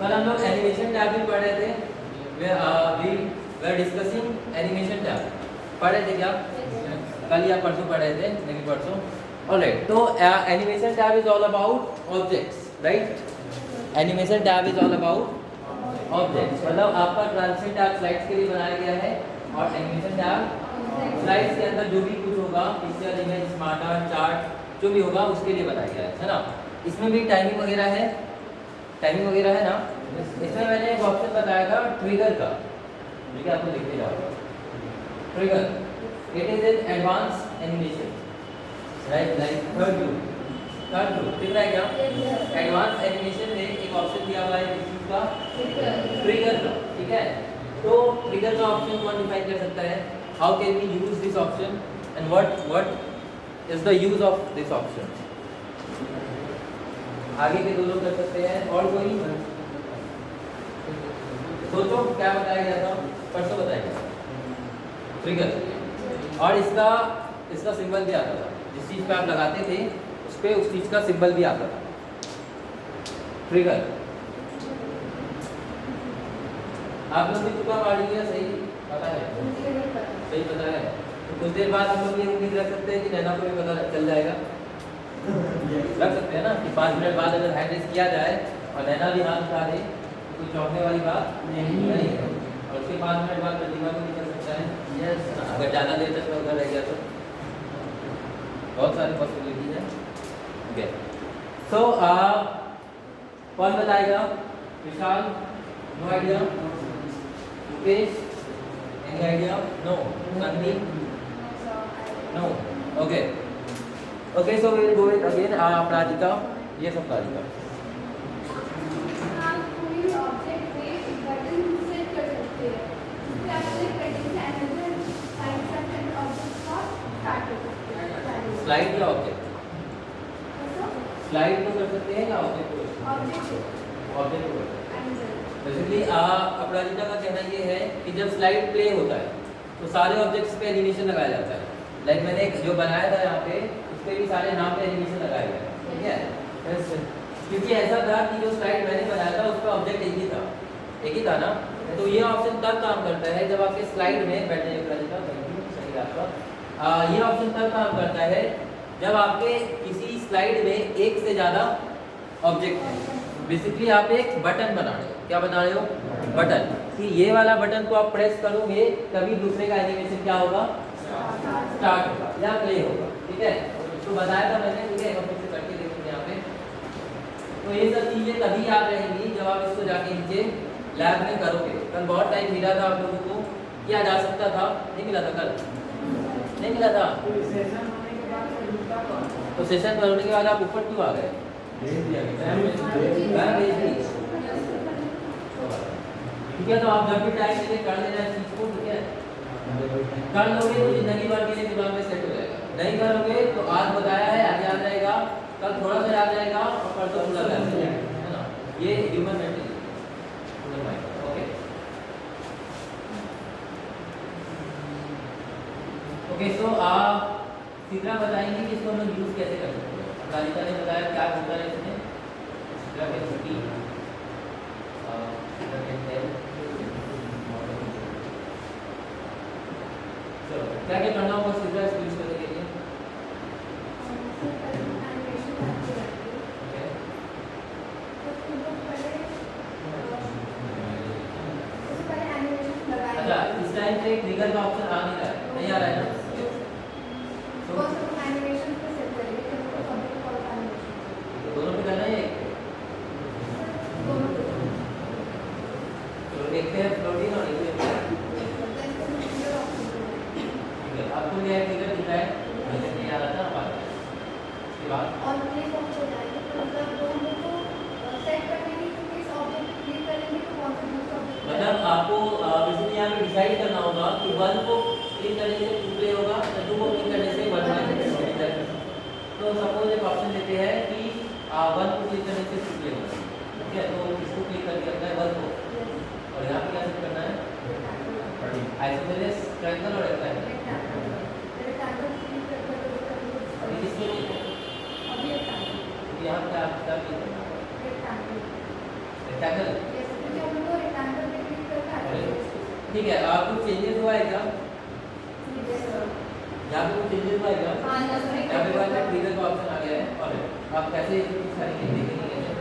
कल हम लोग एनिमेशन टैब भी पढ़ रहे थे, we were discussing animation tab पढ़ रहे थे क्या? कल या परसों पढ़ रहे थे, नहीं परसों। ऑलराइट, तो animation tab is all about objects, right? Animation tab is all about objects, मतलब आपका ट्रांजिशन टैब स्लाइड्स के लिए बनाया गया है और एनिमेशन टैब स्लाइड्स के अंदर जो भी कुछ होगा, पिक्चर, इमेज, स्मार्टर, चार्ट जो भी होगा उसके लिए बनाया गया है ना? इसमें भी टाइमिंग वगैरह है, टाइमिंग वगैरह है ना? इसमें मैंने एक ऑप्शन बताया था ट्रिगर का, जो कि आपको लिखते जाओ। Trigger, it is an advance animation, right? Like third group दिख रहा है क्या? एडवांस एनिमेशन में एक ऑप्शन दिया हुआ है इस चीज का, ट्रिगर का, ठीक है? तो ट्रिगर का ऑप्शन कौन डिफाइन कर सकता है? How can we use this option and what is the use of this option? आगे के दो लोग कर सकते हैं, और कोई सोचो क्या बताया गया था, परसों बताया गया ट्रिगर, और इसका सिंबल भी आता था, जिस चीज पे आप लगाते थे उस पे उस चीज का सिंबल भी आता था, ट्रिगर। आप लोग भी तुक्का मारिए, सही पता है? सही पता है? तो कुछ देर बाद हम लोग ये उम्मीद रख सकते हैं कि नैना को भी पता चल जाएगा, रख सकते हैं ना कि 5 मिनट बाद अगर हैंड रेस किया जाए और नैना भी हाथ उठा दे तो कोई चौंकने वाली बात नहीं है, और उसके 5 मिनट बाद प्रतिभा को भी कर सकता है, यस, अगर ज़्यादा देर तक उधर रह गया तो बहुत सारी पॉसिबिलिटीज है। ओके, सो कौन बताएगा? Vishal, no idea? Mukesh, any idea? No? Sandeep, no? Okay, okay, so we will do it again. Prajita, ये सब प्राजिता। आप कोई ऑब्जेक्ट में एक बटन सेट कर सकते हैं, जिससे आप क्लिक करने से अनदर साइड सेट ऑब्जेक्ट का स्टार्ट कर सकते हैं। स्लाइड या ऑब्जेक्ट? स्लाइड तो कर सकते हैं या ऑब्जेक्ट को? ऑब्जेक्ट ऑब्जेक्ट को बेसिकली अपराजिता का कहना ये है कि जब स्लाइड प्ले होता है तो सारे ऑब्जेक्ट्स पे एनिमेशन लगाया जाता है। लाइक मैंने एक जो बनाया था यहाँ पे, उस पे भी सारे नाम पे एनिमेशन लगाए गए हैं, ठीक है? क्योंकि ऐसा था कि जो स्लाइड मैंने बनाया था उस पर ऑब्जेक्ट एक ही था ना, तो ये ऑप्शन तब काम करता है जब आपके स्लाइड में बैठने अपराजिता, सही आपका, ये ऑप्शन तब काम करता है जब आपके किसी स्लाइड में एक से ज़्यादा ऑब्जेक्ट है। बेसिकली आप एक बटन बना रहे हो, क्या बना रहे हो? बटन, कि ये वाला बटन को आप प्रेस करोगे तभी दूसरे का एनिमेशन क्या होगा? स्टार्ट होगा या प्ले होगा, ठीक है? तो बताया था मैंने, ठीक है? हम फिर से करके देखेंगे यहाँ पे। तो ये सब चीज़ें तभी याद रहेंगी जब आप इसको जाके नीचे लैब में करोगे। कल बहुत टाइम मिला था आप लोगों को, किया जा सकता था, नहीं मिला था कल? नहीं मिला था? तो सेशन करने के बाद आप ऊपर क्यों आ गए? ठीक है, तो आप जब भी टाइम मिले कर लेना इस चीज को, ठीक है? कर लोगे तो जिंदगी भर के लिए दिमाग में सेट हो जाएगा, नहीं करोगे तो आज बताया है आज याद रहेगा, कल थोड़ा सा याद रहेगा और परसों पूरा याद रहेगा, है ना? ये human mentality, human mind. Okay, okay, so आप तीसरा बताएंगे कि इसको हम लोग यूज कैसे कर सकते हैं। राजिता ने बताया क्या होता है इसमें, तीसरा के छुट्टी चलो क्या क्या करना होगा तीसरा इसको यूज करने के लिए? अच्छा, इस टाइम पे ट्रिगर का ऑप्शन आ नहीं रहा है, नहीं आ रहा है ना? दोनों पे करना है, तो एक पे फ्लोटिंग और एक पे आपको क्या है? ट्रिगर दिख रहा है, नहीं आ रहा था बात, इसके बाद और प्लेस ऑफ हो जाएगा, तो मतलब दोनों को सेट करने के लिए इस ऑब्जेक्ट को क्लिक करेंगे तो कौन सा दूसरा ऑब्जेक्ट, मतलब आपको बेसिकली यहाँ पे डिसाइड करना होगा कि 1 को क्लिक करने से 2 प्ले होगा या 2 को क्लिक करने से 1 प्ले होगा। तो सपोज एक ऑप्शन देते हैं कि 1 को क्लिक करने से 2 प्ले होगा, ठीक है? तो इसको क्लिक करके रखना है 1 को, और यहाँ पे क्या सेट करना है? आइसोसेलेस, ट्रायंगल और रेक्टेंगल। अभी किसको यहाँ क्या क्या क्लिक करना है? रेक्टेंगल Yes, क्योंकि हम लोग रेक्टेंगल पे क्लिक करके आते हैं। ठीक है। कुछ चेंजेस हुआ है क्या? Yes, sir. यहाँ पे कुछ चेंजेस हुआ है क्या? हाँ, yes, sir. यहाँ पे बाद में ट्रिगर का ऑप्शन आ गया है। और आप कैसे सारी चीज़ देखेंगे कैसे?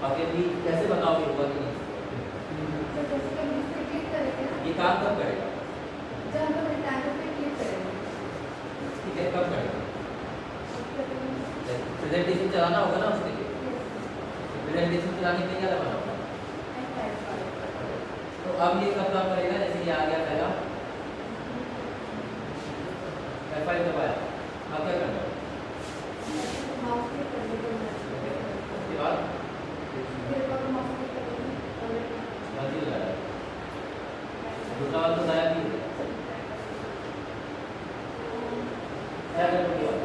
आपके भी कैसे बताओगे हुआ कि नहीं? तो जैसे कि हम इस पे क्लिक करेंगे ना, ये काम कब करेगा? जब हम लोग रेक्टेंगल पे क्लिक करेंगे, ठीक है, कब करेगा? प्रेजेंटेशन चलाना होगा ना उसके लिए। प्रेजेंटेशन चलाने के लिए क्या करना होगा? तो अब ये कब काम करेगा? जैसे ये आ गया पहला F5 दबाया, अब क्या करना है? माउस क्लिक करने के बाद उसके बाद फिर अगर माउस क्लिक करेंगे और मल्टी लगाया, दूसरा वाला तो गायब ही हो गया। क्या करोगे अब?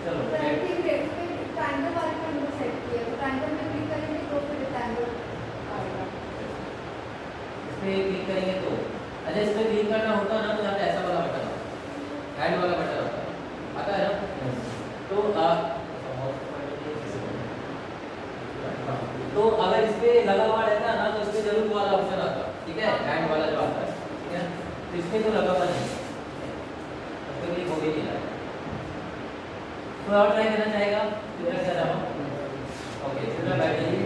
चलो ट्रायंगल वाले पे हमने सेट किया, तो ट्रायंगल में क्लिक करेंगे तो फिर रेक्टेंगल आएगा। इस पे क्लिक करेंगे तो अच्छा, इस पे क्लिक करना होता ना तो यहाँ पे ऐसा वाला बटन आता, ऐड वाला बटन आता है ना। तो अगर इस पे लगा हुआ रहता ना तो इस पे जरूर वाला ऑप्शन आता, ठीक है, ऐड वाला जो आता है, ठीक है। तो इस पे तो लगा हुआ नहीं, इस पे क्लिक हो ही नहीं रहा। तो और ट्राई करना चाहेगा फिर क्या नाम? ओके, फिर बैठ जाइए।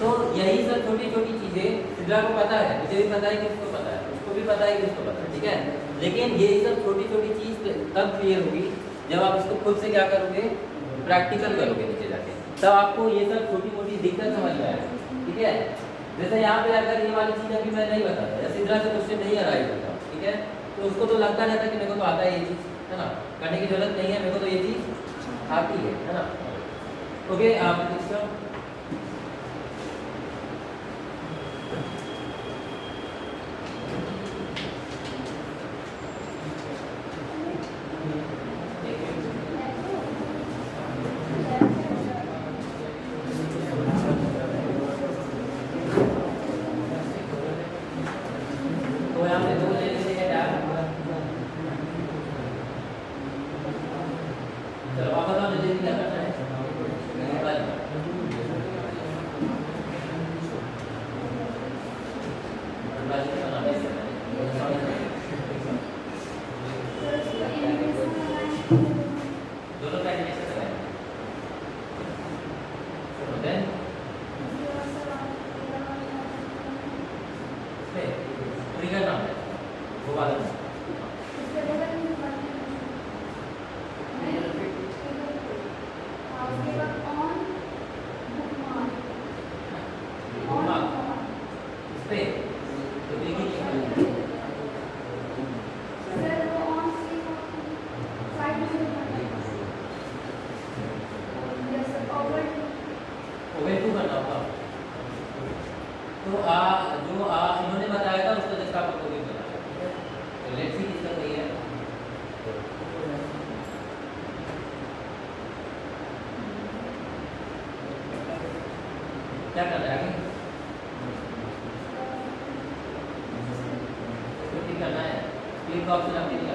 तो यही सब छोटी छोटी चीजें सिद्रा को पता है, मुझे भी पता है कि उसको पता है, उसको भी पता है कि उसको पता है, ठीक है। लेकिन यही सब छोटी छोटी चीज तब क्लियर होगी जब आप इसको खुद से क्या करोगे, प्रैक्टिकल करोगे नीचे जाके, तब आपको ये सब छोटी मोटी दिक्कत समझ में आएगी, ठीक है। जैसे यहाँ पे अगर ये वाली चीज अभी मैं नहीं बताता या सिद्रा से क्वेश्चन नहीं अराइव होता, ठीक है, तो उसको तो लगता रहता कि मेरे को तो आता है ये चीज, है ना, करने की जरूरत नहीं है, मेरे को तो ये चीज आती है ना। ओके, आप दोनों का एनिमेशन लगाएंगे। So then ट्रिगर नाम है वो वाला इस पे तो देखिए ओवन 2 करना होगा। तो जो इन्होंने बताया था उसका जस्ट आप लोगों को भी बताया, ठीक है। तो लेट्स सी किसका सही है। क्या करना है आगे? इसको क्लिक करना है, क्लिक का ऑप्शन आपने दिया।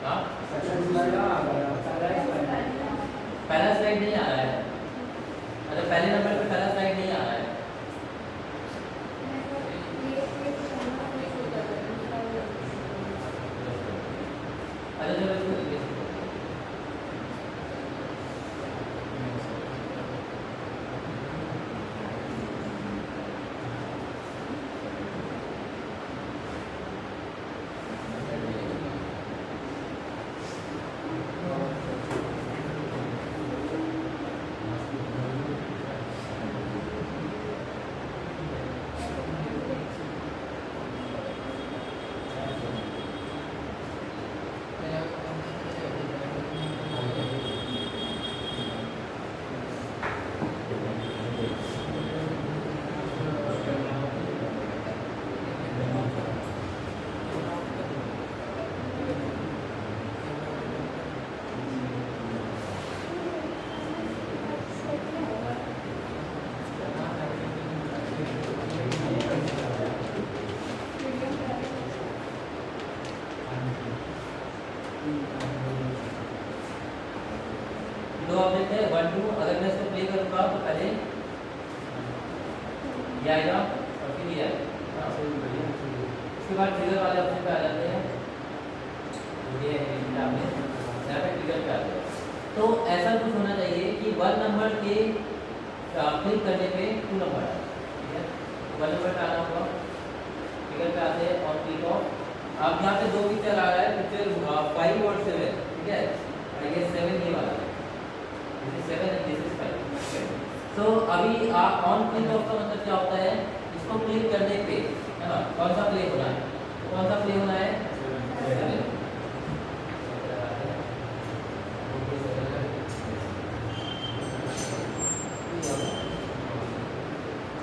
हाँ, पहला स्लाइड नहीं आ रहा है, मतलब पहले नंबर पे पहला स्लाइड नहीं आ रहा है। अच्छा चलो इसको देखिए। दो ऑब्जेक्ट है 1 2, अगर मैं इसको प्ले करूंगा तो पहले ये आएगा और फिर ये आएगा। उसके बाद ट्रिगर वाले ऑप्शन पे आ जाते हैं, ये एनिमेशन टैब में यहाँ पे ट्रिगर पे आते हैं। तो ऐसा कुछ होना चाहिए कि 1 नंबर के क्लिक करने पे 2 नंबर आए, ठीक है। 1 नंबर पे आना होगा, ट्रिगर पे आते हैं और क्लिक ऑफ। अब यहाँ पे दो पिक्चर आ रहा है, पिक्चर 5 और 7, ठीक है, और ये 7 ये वाला है, this is 7 and this is 5। तो अभी ऑन क्लिक ऑफ का मतलब क्या होता है, इसको क्लिक करने पे है ना कौन सा प्ले होना है, कौन सा प्ले होना है 7।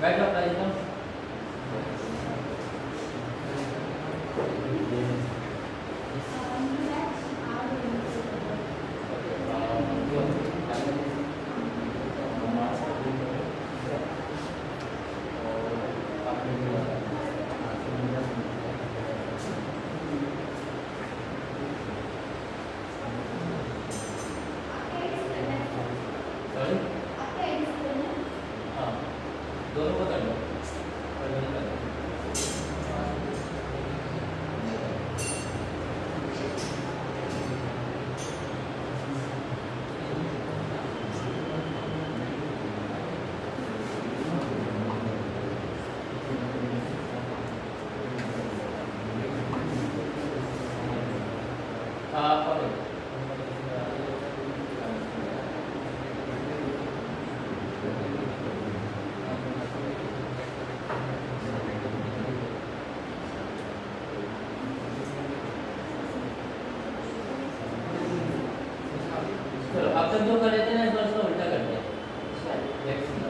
बैठ जाओ प्राइस एकदम। दोनों को कर लो, चलो अब तक जो कर रहे थे ना इस बार उसका उल्टा करते हैं। Let's see.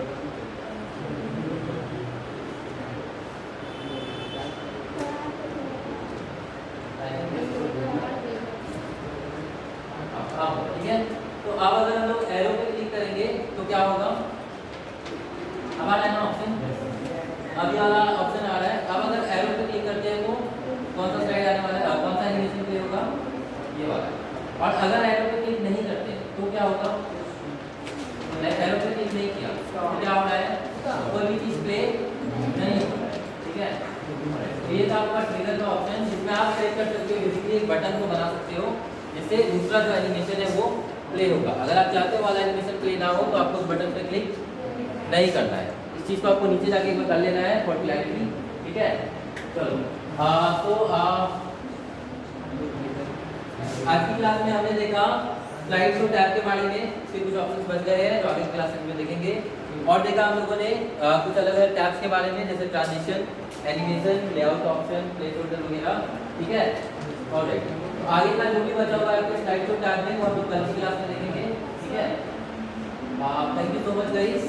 ठीक है, तो अब अगर हम लोग एरो पे क्लिक करेंगे तो क्या होगा, अब आ रहा है ना ऑप्शन, अब ये वाला ऑप्शन आ रहा है। अब अगर एरो पे क्लिक करते हैं तो कौन सा स्लाइड आने वाला है, कौन सा एनिमेशन प्ले होगा, ये वाला। और अगर एरो पे क्लिक नहीं करते तो क्या होगा, मैंने एरो पे क्लिक नहीं किया तो क्या हो रहा है, कोई भी चीज प्ले नहीं हो रहा है, ठीक है। तो ये था आपका ट्रिगर का ऑप्शन, जिसमें आप सेट कर सकते हो, बेसिकली एक बटन को बना सकते हो जिससे दूसरा जो एनिमेशन है वो प्ले होगा। अगर आप चाहते हो वाला एनिमेशन प्ले ना हो तो आपको उस बटन पे क्लिक नहीं करना है। इस चीज़ को आपको नीचे जाके एक बार कर लेना है फॉर क्लैरिटी, ठीक है। चलो तो आज की क्लास में हमने देखा स्लाइड शो टैब के बारे में, इसके कुछ ऑप्शंस बच गए हैं जो आगे क्लास में देखेंगे। और देखा हम लोगों ने कुछ अलग अलग टैब्स के बारे में, जैसे transition, animation, layout option, place holder वगैरह, ठीक है। ऑलराइट, तो आगे का जो भी बचा हुआ है आपके स्लाइड शो टैब में वो हम लोग कल की क्लास में देखेंगे, ठीक है। Thank you so much guys.